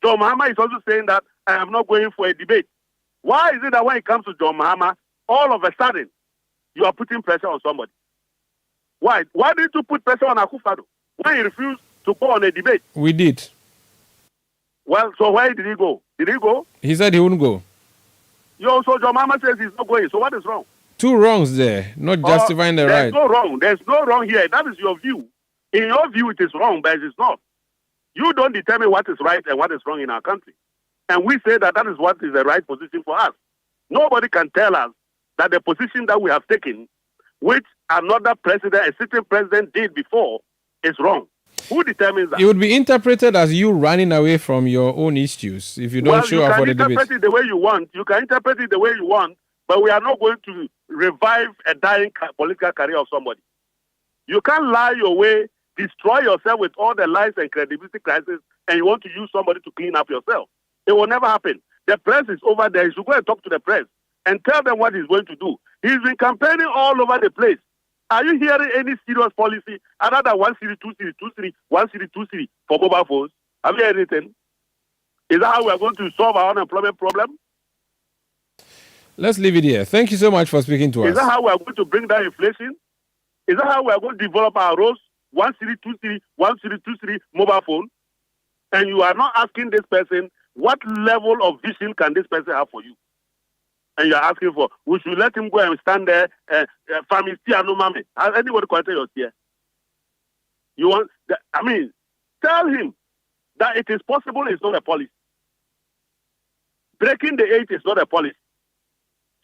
John Mahama is also saying that I am not going for a debate. Why is it that when it comes to John Mahama, all of a sudden, you are putting pressure on somebody? Why? Why did you put pressure on Akufo-Addo when he refused to go on a debate? We did. Well, so where did he go? Did he go? He said he wouldn't go. So John Mahama says he's not going. So what is wrong? Two wrongs there, not justifying the right. There's no wrong. There's no wrong here. That is your view. In your view, it is wrong, but it is not. You don't determine what is right and what is wrong in our country. And we say that that is what is the right position for us. Nobody can tell us that the position that we have taken, which another president, a sitting president did before, is wrong. Who determines that? It would be interpreted as you running away from your own issues if you don't show up for the debate. You can interpret it the way you want. You can interpret it the way you want, but we are not going to revive a dying political career of somebody. You can't lie your way, destroy yourself with all the lies and credibility crisis, and you want to use somebody to clean up yourself. It will never happen. The press is over there. You should go and talk to the press and tell them what he's going to do. He's been campaigning all over the place. Are you hearing any serious policy other than 1 city, 2 city, 2 city, 1 city, 2 city for mobile phones? Have you heard anything? Is that how we are going to solve our unemployment problem? Let's leave it here. Thank you so much for speaking to us. Is that how we are going to bring down inflation? Is that how we are going to develop our roads? 1 city, 2 city, 1 city, 2 city mobile phone? And you are not asking this person what level of vision can this person have for you? And you're asking for, we should let him go and stand there, family, no mame. Has anybody quoted your tear? You want, tell him that it is possible, it's not a policy. Breaking the 8 is not a policy.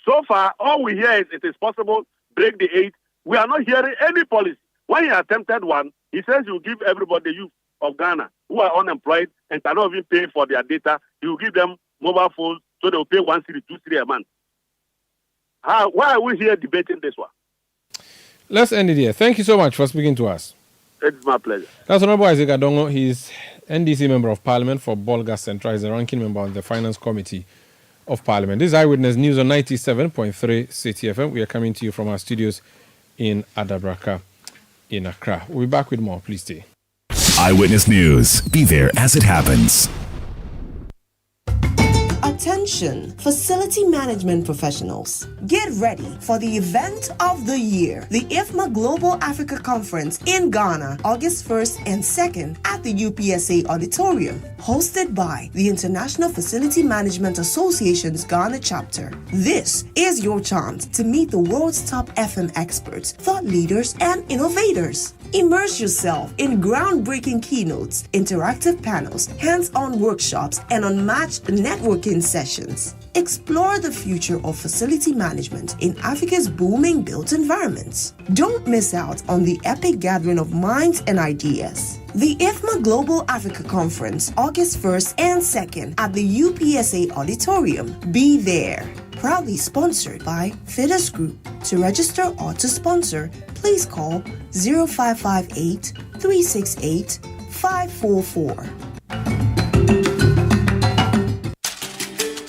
So far, all we hear is it is possible, break the 8. We are not hearing any policy. When he attempted one, he says he will give everybody, the youth of Ghana who are unemployed and cannot even pay for their data, he will give them mobile phones so they will pay 1 city, 2 city a month. Why are we here debating this one? Let's end it here. Thank you so much for speaking to us. It's my pleasure. That's Honorable Isaac Adongo. He's NDC Member of Parliament for Bolga Central. He's the ranking member on the Finance Committee of Parliament. This is Eyewitness News on 97.3 Citi FM. We are coming to you from our studios in Adabraka, in Accra. We'll be back with more. Please stay. Eyewitness News. Be there as it happens. Attention, facility management professionals. Get ready for the event of the year, the IFMA Global Africa Conference in Ghana, August 1st and 2nd at the UPSA Auditorium, hosted by the International Facility Management Association's Ghana chapter. This is your chance to meet the world's top FM experts, thought leaders, and innovators. Immerse yourself in groundbreaking keynotes, interactive panels, hands-on workshops, and unmatched networking sessions. Explore the future of facility management in Africa's booming built environments. Don't miss out on the epic gathering of minds and ideas. The IFMA Global Africa Conference, August 1st and 2nd at the UPSA Auditorium. Be there. Proudly sponsored by Fides Group. To register or to sponsor, please call 0558 368 544.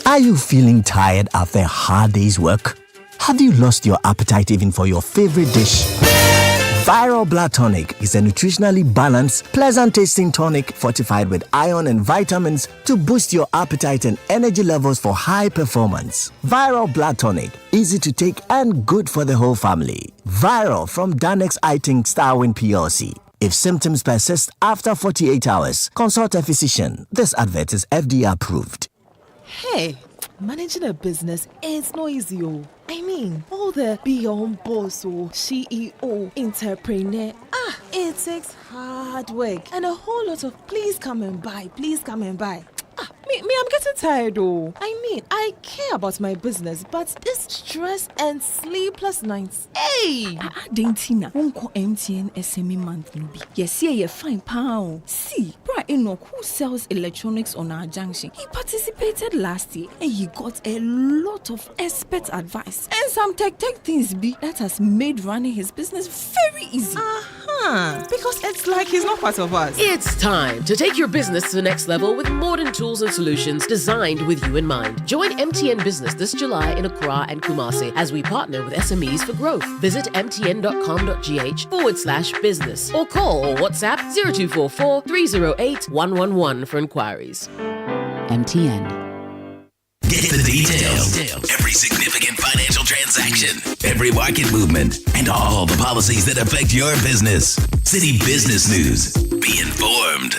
Are you feeling tired after a hard day's work? Have you lost your appetite even for your favorite dish? Viral Blood Tonic is a nutritionally balanced, pleasant-tasting tonic fortified with iron and vitamins to boost your appetite and energy levels for high performance. Viral Blood Tonic, easy to take and good for the whole family. Viral from Danex Iting Starwin PLC. If symptoms persist after 48 hours, consult a physician. This advert is FDA approved. Hey, managing a business is not easy. I mean, all the beyond boss or CEO, entrepreneur, it takes hard work and a whole lot of please come and buy. Me, I'm getting tired though. I mean, I care about my business, but this stress and sleepless nights, hey! Dentina, won't MTN SME month no be. Yes, yeah, fine pound. See, Bra Enoch, who sells electronics on our junction, he participated last year and he got a lot of expert advice and some tech things be that has made running his business very easy. Because it's like he's not part of us. It's time to take your business to the next level with modern tools and solutions designed with you in mind. Join MTN Business this July in Accra and Kumasi as we partner with SMEs for growth. Visit mtn.com.gh/business or call or WhatsApp 0244 308 111 for inquiries. MTN. Get the details. Every significant financial transaction, every market movement, and all the policies that affect your business. Citi Business News. Be informed.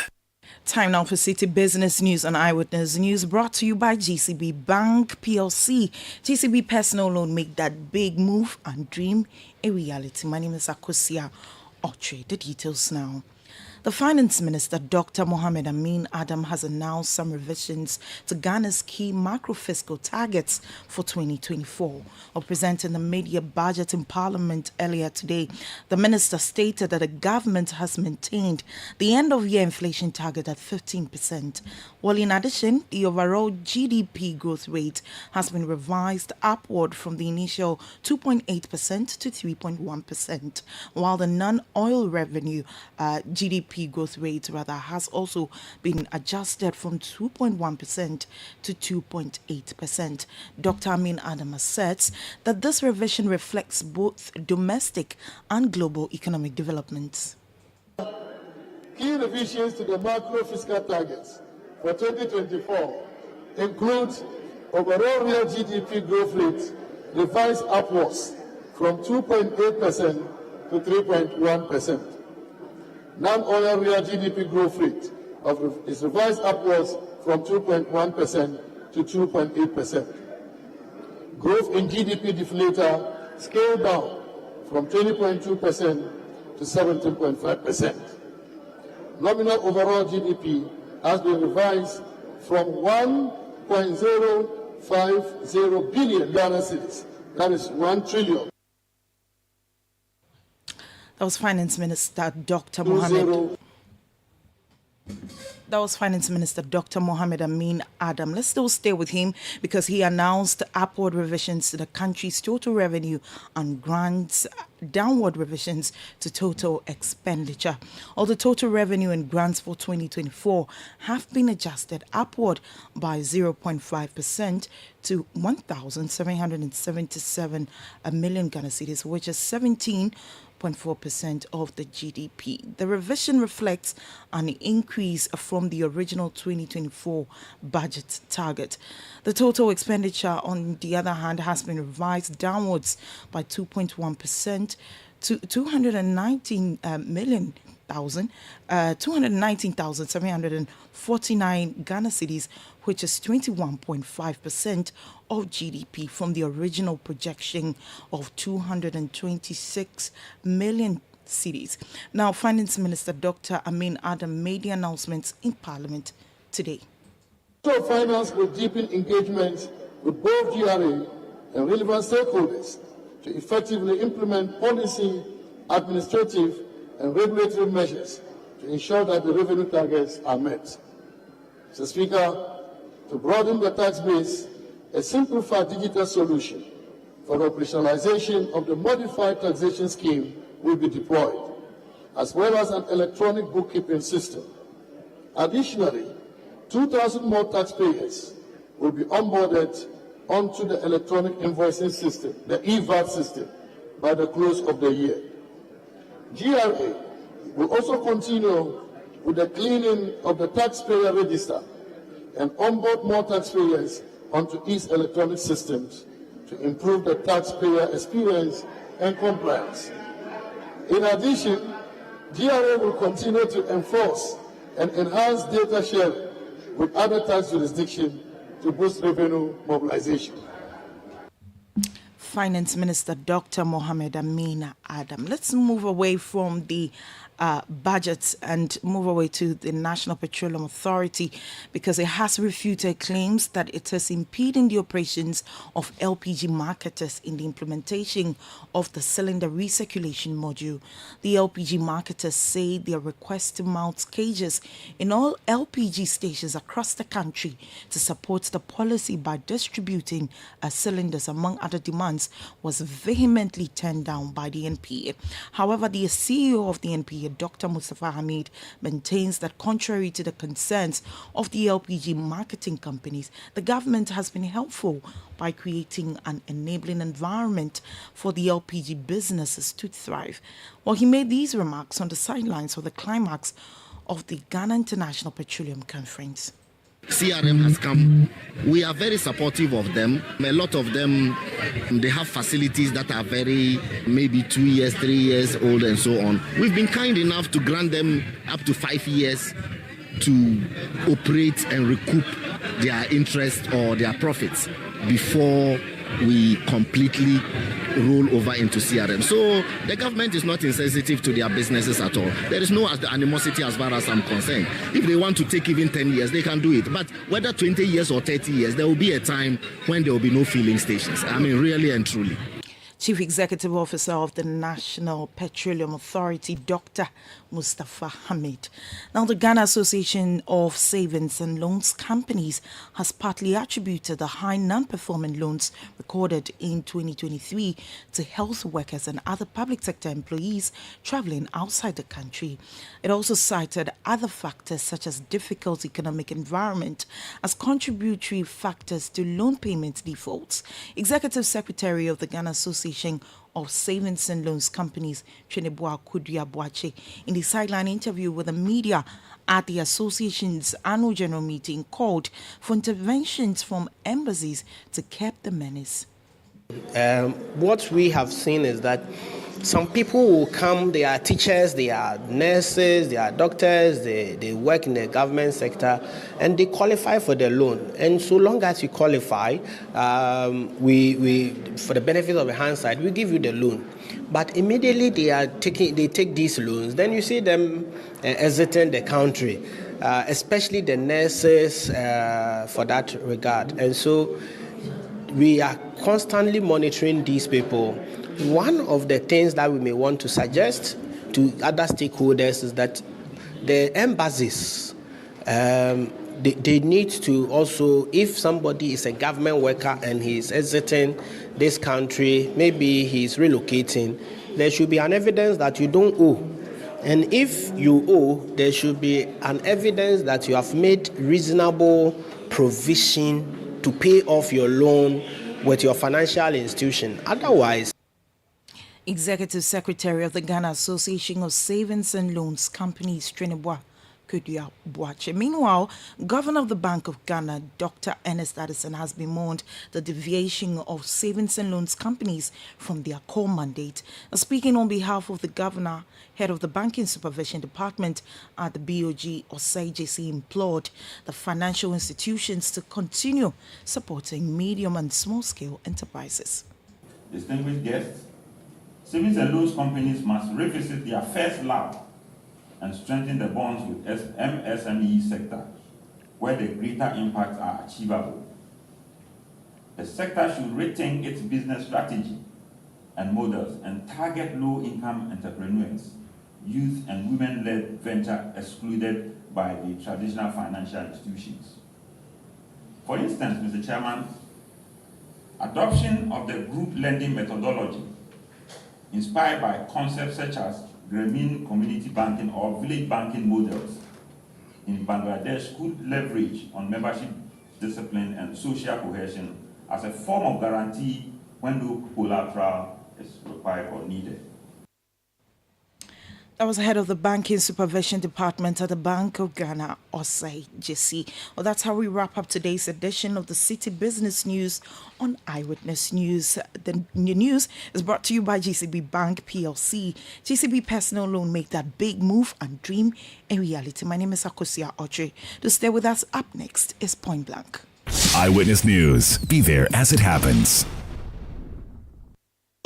Time now for Citi Business News on Eyewitness News, brought to you by GCB Bank PLC. GCB Personal Loan, make that big move and dream a reality. My name is Akosia Oche. The details now. The Finance Minister, Dr. Mohamed Amin Adam, has announced some revisions to Ghana's key macro-fiscal targets for 2024. While presenting the mid-year budget in Parliament earlier today, the minister stated that the government has maintained the end-of-year inflation target at 15%. While in addition, the overall GDP growth rate has been revised upward from the initial 2.8% to 3.1%, while the non-oil revenue GDP growth rate has also been adjusted from 2.1% to 2.8%. Dr. Amin Adam asserts that this revision reflects both domestic and global economic developments. Key revisions to the macro fiscal targets for 2024 include overall real GDP growth rate revised upwards from 2.8% to 3.1%. Non-oil real GDP growth rate is revised upwards from 2.1% to 2.8%. Growth in GDP deflator scaled down from 20.2% to 17.5%. Nominal overall GDP has been revised from 1.050 billion Ghana cedis, that is 1 trillion. That was Finance Minister Dr. Mohamed. That was Finance Minister Dr. Mohamed Amin Adam. Let's still stay with him because he announced upward revisions to the country's total revenue and grants downward revisions to total expenditure. All the total revenue and grants for 2024 have been adjusted upward by 0.5% to 1,777 million Ghana cedis, which is 17.4% of the GDP. The revision reflects an increase from the original 2024 budget target. The total expenditure, on the other hand, has been revised downwards by 2.1% to 219,749 Ghana cedis, which is 21.5% of GDP from the original projection of 226 million cedis. Now, Finance Minister Dr. Amin Adam made the announcements in Parliament today. Finance will deepen engagement with both GRA and relevant stakeholders to effectively implement policy, administrative, and regulatory measures to ensure that the revenue targets are met. Mr. Speaker, to broaden the tax base, a simplified digital solution for the operationalization of the modified taxation scheme will be deployed, as well as an electronic bookkeeping system. Additionally, 2,000 more taxpayers will be onboarded onto the electronic invoicing system, the EVAT system, by the close of the year. GRA will also continue with the cleaning of the taxpayer register and onboard more taxpayers onto its electronic systems to improve the taxpayer experience and compliance. In addition, GRA will continue to enforce and enhance data sharing with other tax jurisdictions to boost revenue mobilization. Finance Minister Dr. Mohamed Amin Adam. Let's move away from the budget and move away to the National Petroleum Authority because it has refuted claims that it is impeding the operations of LPG marketers in the implementation of the cylinder recirculation module. The LPG marketers say their request to mount cages in all LPG stations across the country to support the policy by distributing cylinders among other demands was vehemently turned down by the NPA. However, the CEO of the NPA, Dr. Mustafa Hamid, maintains that contrary to the concerns of the LPG marketing companies, the government has been helpful by creating an enabling environment for the LPG businesses to thrive. Well, he made these remarks on the sidelines of the climax of the Ghana International Petroleum Conference. CRM has come. We are very supportive of them. A lot of them, they have facilities that are very, maybe 2 years, 3 years old and so on. We've been kind enough to grant them up to 5 years to operate and recoup their interest or their profits before we completely roll over into CRM. So the government is not insensitive to their businesses at all. There is no animosity as far as I'm concerned. If they want to take even 10 years, they can do it. But whether 20 years or 30 years, there will be a time when there will be no filling stations. I mean, really and truly. Chief Executive Officer of the National Petroleum Authority, Dr. Mustafa Hamid. Now, the Ghana Association of Savings and Loans Companies has partly attributed the high non-performing loans recorded in 2023 to health workers and other public sector employees traveling outside the country. It also cited other factors such as difficult economic environment as contributory factors to loan payment defaults. Executive Secretary of the Ghana Association of Savings and Loans Companies, Cheneboa Kudia Boache, in the sideline interview with the media at the association's annual general meeting, called for interventions from embassies to curb the menace. What we have seen is that some people will come, they are teachers, they are nurses, they are doctors, they work in the government sector, and they qualify for the loan. And so long as you qualify, we for the benefit of the hindsight, we give you the loan. But immediately they take these loans, then you see them exiting the country, especially the nurses for that regard. And so we are constantly monitoring these people. One of the things that we may want to suggest to other stakeholders is that the embassies, they need to also, if somebody is a government worker and he's exiting this country, maybe he's relocating, there should be an evidence that you don't owe. And if you owe, there should be an evidence that you have made reasonable provision to pay off your loan with your financial institution. Otherwise, Executive Secretary of the Ghana Association of Savings and Loans Companies, Cheneboa Kudia Boache. Meanwhile, Governor of the Bank of Ghana, Dr. Ernest Addison, has bemoaned the deviation of savings and loans companies from their core mandate. Speaking on behalf of the Governor, head of the Banking Supervision Department at the BOG, Cedi, implored the financial institutions to continue supporting medium and small-scale enterprises. Distinguished guests, savings and loans companies must revisit their first love and strengthen the bonds with MSME sector, where the greater impacts are achievable. The sector should rethink its business strategy and models and target low-income entrepreneurs, youth and women-led venture excluded by the traditional financial institutions. For instance, Mr. Chairman, adoption of the group lending methodology inspired by concepts such as Grameen community banking or village banking models in Bangladesh could leverage on membership discipline and social cohesion as a form of guarantee when no collateral is required or needed. That was head of the Banking Supervision Department at the Bank of Ghana, Cedi. Well, that's how we wrap up today's edition of the Citi Business News on Eyewitness News. The news is brought to you by GCB Bank PLC. GCB Personal Loan, make that big move and dream a reality. My name is Akosia Oche. To stay with us, up next is Point Blank. Eyewitness News. Be there as it happens.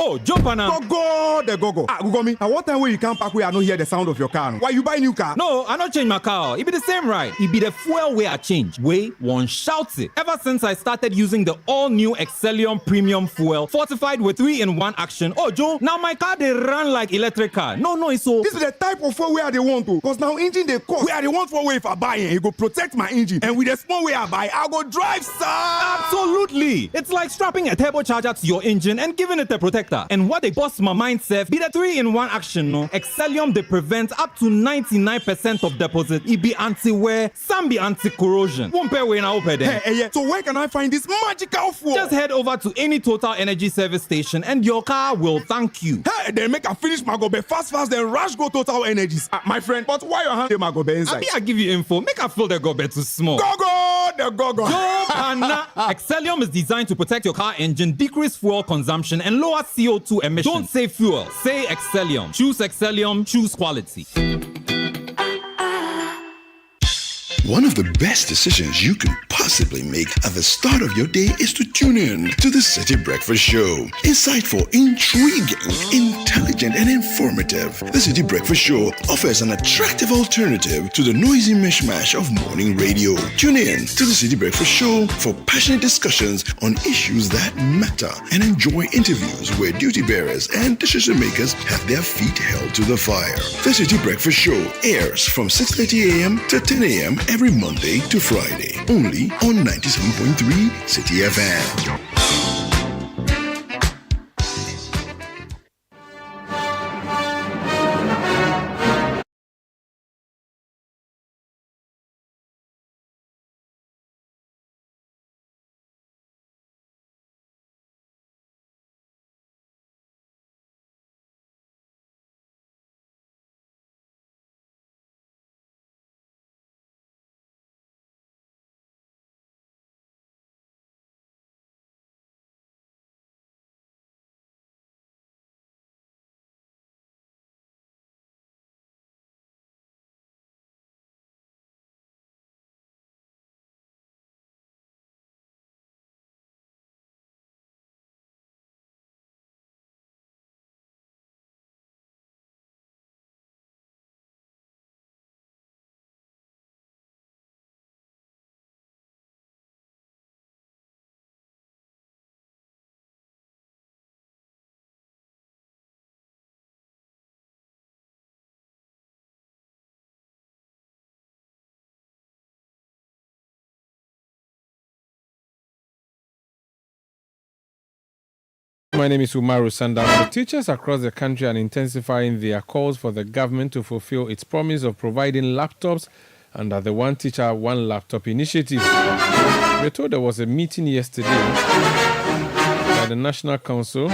Oh, jump on now. Go. Google me. At what time when you come back, we are not hear the sound of your car? Why you buy new car? No, I not change my car. It be the same, right? It be the fuel way I change. Way one shouts it. Ever since I started using the all-new Excellium Premium Fuel, fortified with 3-in-1 action. Oh, Joe, now my car they run like electric car. No, it's so. This is the type of fuel where they want to. Because now engine they cost. Where they want for way if I buy it, it go protect my engine. And with the small way I buy, I go drive, sir. Absolutely. It's like strapping a turbocharger to your engine and giving it a protector. sector. And what they boss my mind self be the 3-in-1 action, no? Excellium, they prevent up to 99% of deposit. It be anti-wear, some be anti-corrosion. Won't pay when I open them. Hey, so where can I find this magical fuel? Just head over to any Total Energy service station and your car will thank you. Hey, then make a finish my gobe fast, then rush go Total Energies. My friend, but why your hand my gobe inside? I give you info. Make a fill the gobe too small. Go. Excellium is designed to protect your car engine, decrease fuel consumption, and lower CO2 emissions. Don't say fuel, say Excellium. Choose Excellium, choose quality. One of the best decisions you can possibly make at the start of your day is to tune in to the Citi Breakfast Show. Insightful, intriguing, intelligent, and informative. The Citi Breakfast Show offers an attractive alternative to the noisy mishmash of morning radio. Tune in to the Citi Breakfast Show for passionate discussions on issues that matter and enjoy interviews where duty bearers and decision makers have their feet held to the fire. The Citi Breakfast Show airs from 6:30 a.m. to 10 a.m. every Monday to Friday, only on 97.3 Citi FM. My name is Umaru Sanda. Teachers across the country are intensifying their calls for the government to fulfill its promise of providing laptops under the One Teacher, One Laptop initiative. We're told there was a meeting yesterday by the National Council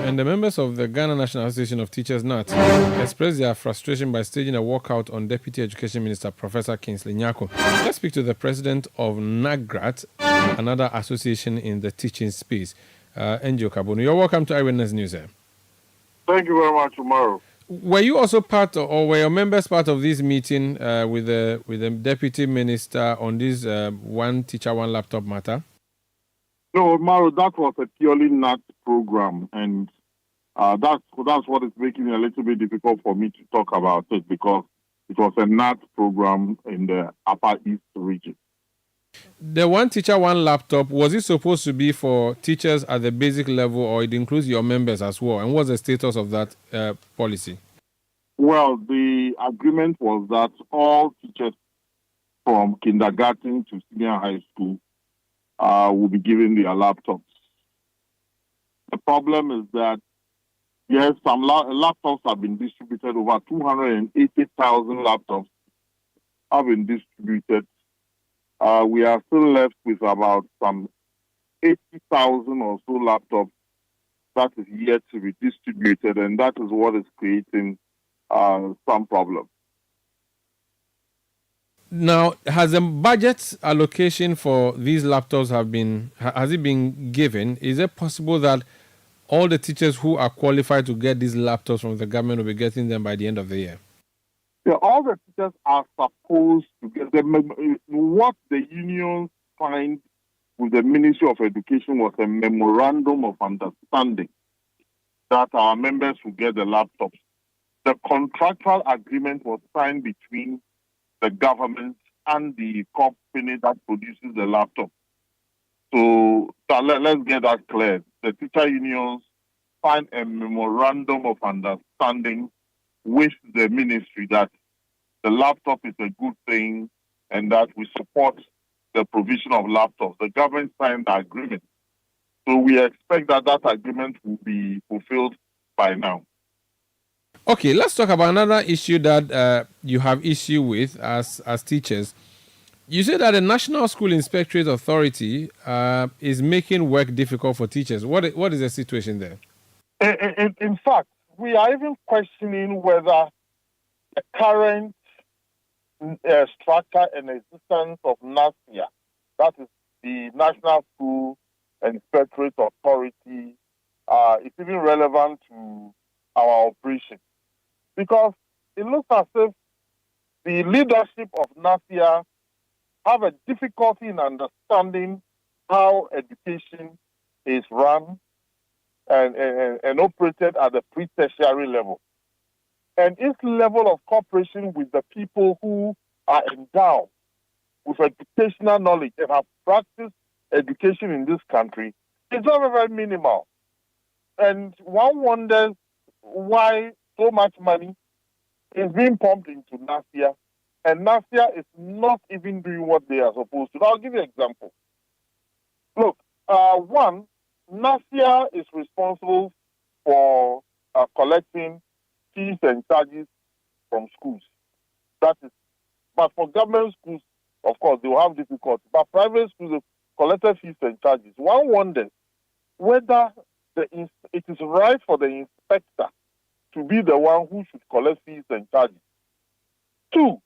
and the members of the Ghana National Association of Teachers, NAT, expressed their frustration by staging a walkout on Deputy Education Minister Professor Kingsley Nyako. Let's speak to the president of NAGRAT, another association in the teaching space, Enjo Kabunu. You're welcome to Eyewitness News. Thank you very much, Umaru. Were you also part of, or were your members part of this meeting with the deputy minister on this One Teacher, One Laptop matter? No, Umaru, that was a purely NAT program, and that's what is making it a little bit difficult for me to talk about it, because it was a NAT program in the Upper East region. The One Teacher, One Laptop, was it supposed to be for teachers at the basic level, or it includes your members as well? And what's the status of that policy? Well, the agreement was that all teachers from kindergarten to senior high school will be given their laptops. The problem is that, yes, some laptops have been distributed. Over 280,000 laptops have been distributed. We are still left with about some 80,000 or so laptops that is yet to be distributed, and that is what is creating some problem. Now, has the budget allocation for these laptops has it been given? Is it possible that all the teachers who are qualified to get these laptops from the government will be getting them by the end of the year? Yeah, all the teachers are supposed to get them. What the union signed with the Ministry of Education was a memorandum of understanding that our members will get the laptops. The contractual agreement was signed between the government and the company that produces the laptop. So let's get that clear. The teacher unions signed a memorandum of understanding with the ministry that the laptop is a good thing and that we support the provision of laptops. The government signed the agreement. So we expect that agreement will be fulfilled by now. Okay, let's talk about another issue that you have issue with as teachers. You say that the National School Inspectorate Authority is making work difficult for teachers. What is the situation there? In fact, we are even questioning whether the current structure and existence of NASIA, that is the National School Inspectorate Authority, is even relevant to our operation. Because it looks as if the leadership of NASIA have a difficulty in understanding how education is run and operated at the pre-tertiary level. And its level of cooperation with the people who are endowed with educational knowledge and have practiced education in this country is very, very minimal. And one wonders why so much money is being pumped into NASIA, and NASIA is not even doing what they are supposed to. I'll give you an example. Look, one, NASIA is responsible for collecting fees and charges from schools. That is, but for government schools, of course, they will have difficulty. But private schools have collected fees and charges. One wonders whether it is right for the inspector to be the one who should collect fees and charges. Two,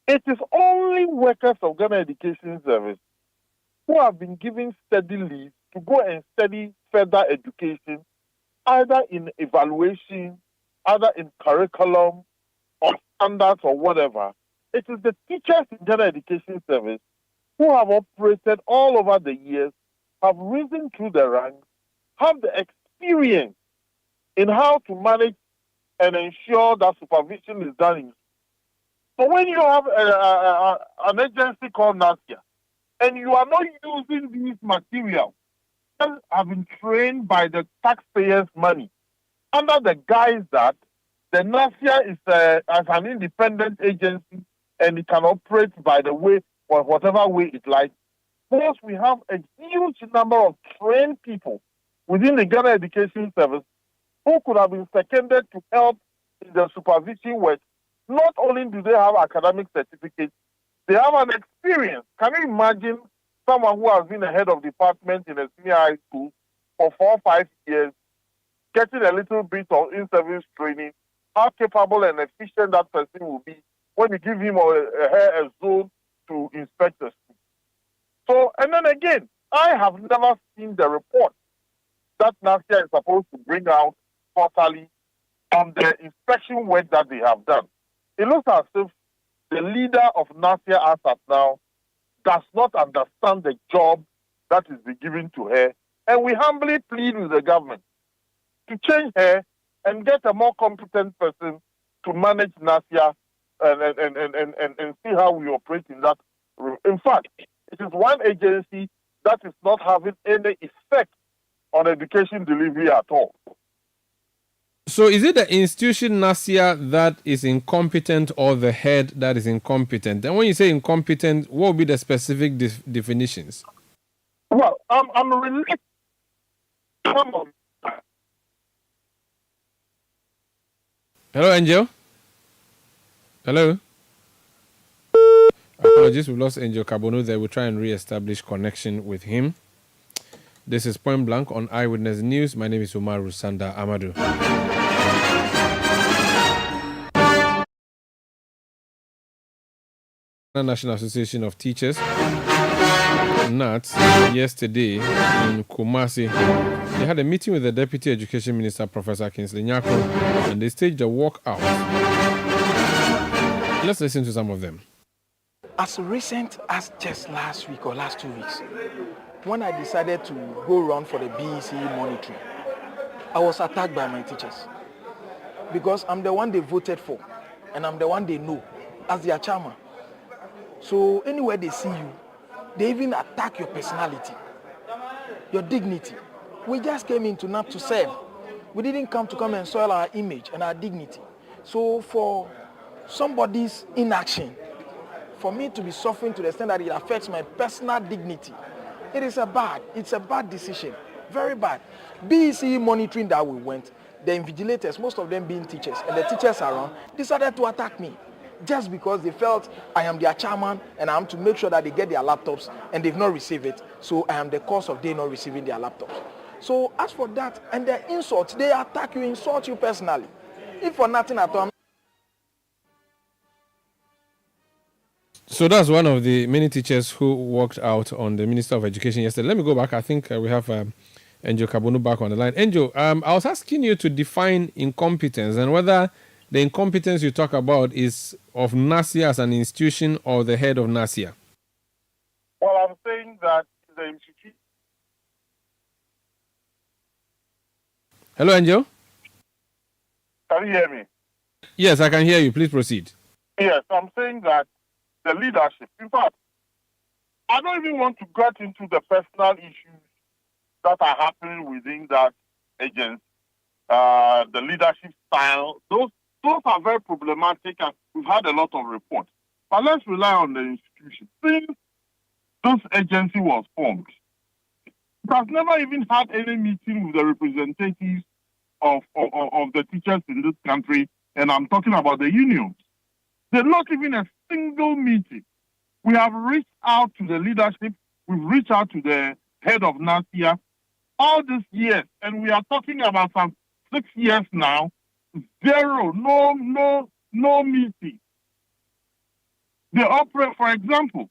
it is only workers of Ghana Education Service who have been given steady leave to go and study further education, either in evaluation, either in curriculum, or standards, or whatever. It is the teachers in Ghana Education Service who have operated all over the years, have risen through the ranks, have the experience in how to manage and ensure that supervision is done in. So when you have an agency called NASIA, and you are not using these materials that have been trained by the taxpayers' money, under the guise that the NASIA is as an independent agency and it can operate by the way or whatever way it likes, because we have a huge number of trained people within the Ghana Education Service who could have been seconded to help in the supervision work. Not only do they have academic certificates, they have an experience. Can you imagine someone who has been a head of department in a senior high school for 4 or 5 years, getting a little bit of in-service training, how capable and efficient that person will be when you give him a zone to inspect the school. So, and then again, I have never seen the report that NASIA is supposed to bring out quarterly on the inspection work that they have done. It looks as if the leader of NASIA as at now does not understand the job that is being given to her. And we humbly plead with the government to change her and get a more competent person to manage NASIA and see how we operate in that. In fact, it is one agency that is not having any effect on education delivery at all. So is it the institution NASIA that is incompetent or the head that is incompetent? And when you say incompetent, what would be the specific definitions? Well, I'm related. Hello, Angel. Hello. Apologies, we've lost Angel Kabonu there. We'll try and re-establish connection with him. This is Point Blank on Eyewitness News. My name is Umar Rusanda Amadou. National Association of Teachers, NAT, yesterday in Kumasi. They had a meeting with the Deputy Education Minister, Professor Kingsley Nyako, and they staged a walkout. Let's listen to some of them. As recent as just last week or last 2 weeks, when I decided to go around for the BEC monitoring, I was attacked by my teachers because I'm the one they voted for and I'm the one they know as their chairman. So anywhere they see you, they even attack your personality, your dignity. We just came into NAP to serve. We didn't come to come and soil our image and our dignity. So for somebody's inaction, for me to be suffering to the extent that it affects my personal dignity, it's a bad decision. Very bad. BEC monitoring that we went, the invigilators, most of them being teachers, and the teachers around, decided to attack me just because they felt I am their chairman and I am to make sure that they get their laptops and they've not received it. So I am the cause of they not receiving their laptops. So as for that, and their insults, they attack you, insult you personally. If for nothing at all. So that's one of the many teachers who walked out on the Minister of Education yesterday. Let me go back. I think we have Angel Kabonu back on the line. Angel, I was asking you to define incompetence and whether the incompetence you talk about is of NASIA as an institution or the head of NASIA. Well, I'm saying that the institution. Hello, Angel. Can you hear me? Yes, I can hear you. Please proceed. Yes, I'm saying that the leadership. In fact, I don't even want to get into the personal issues that are happening within that agency. The leadership style, those are very problematic, and we've had a lot of reports. But let's rely on the institution. Since this agency was formed, it has never even had any meeting with the representatives of the teachers in this country, and I'm talking about the unions. There's not even a single meeting. We have reached out to the leadership, we've reached out to the head of NASIA all these years, and we are talking about some 6 years now, zero, no meeting. They operate, for example,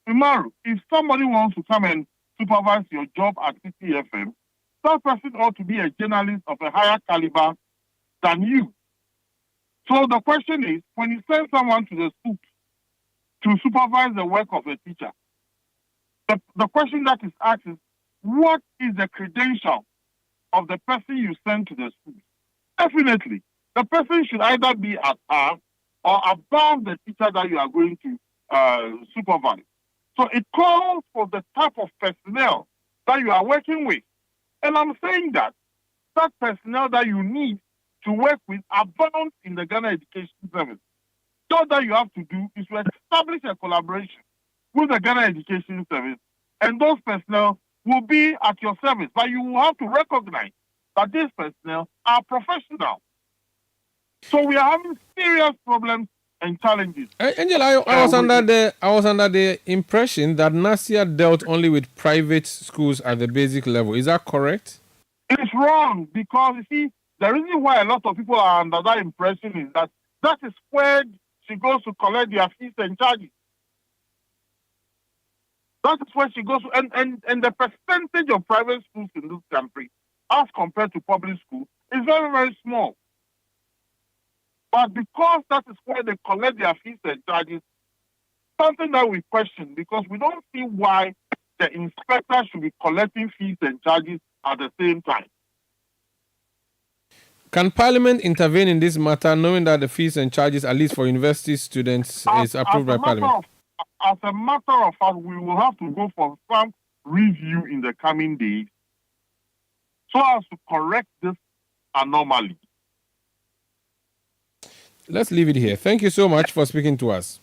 Umaru, if somebody wants to come and supervise your job at Citi FM, that person ought to be a journalist of a higher caliber than you. So the question is, when you send someone to the school to supervise the work of a teacher, the question that is asked is, what is the credential of the person you send to the school? Definitely, the person should either be at par or above the teacher that you are going to supervise. So it calls for the type of personnel that you are working with. And I'm saying that personnel that you need to work with abounds in the Ghana Education Service. So all that you have to do is to establish a collaboration with the Ghana Education Service, and those personnel will be at your service. But you will have to recognize that these personnel are professional. So we are having serious problems and challenges. Angela, I was under the impression that NASIA dealt only with private schools at the basic level. Is that correct? It's wrong, because you see, the reason why a lot of people are under that impression is that is where she goes to collect their fees and charges. That is where she goes to, and the percentage of private schools in this country as compared to public schools is very, very small. But because that is where they collect their fees and charges, something that we question, because we don't see why the inspector should be collecting fees and charges at the same time. Can Parliament intervene in this matter, knowing that the fees and charges, at least for university students, is approved by Parliament? As a matter of fact, we will have to go for some review in the coming days so as to correct this anomaly. Let's leave it here. Thank you so much for speaking to us.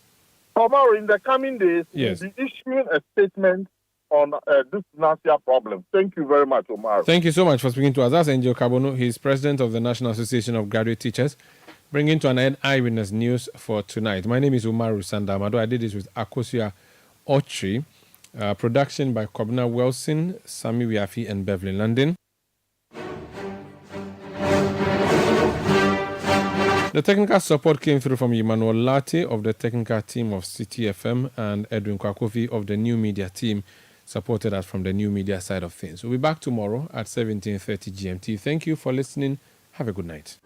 Tomorrow, in the coming days, yes, we'll be issuing a statement on this NASIA problem. Thank you very much, Omar. Thank you so much for speaking to us. That's Angel Kabonu. He's president of the National Association of Graduate Teachers, bringing to an end Eyewitness News for tonight. My name is Umaru Sandamado. I did this with Akosia Ochri. Production by Kobna Wilson, Sami Wiafi, and Beverly London. The technical support came through from Emmanuel Latte of the technical team of Citi FM and Edwin Kwakofi of the new media team, supported us from the new media side of things. We'll be back tomorrow at 17:30 GMT. Thank you for listening. Have a good night.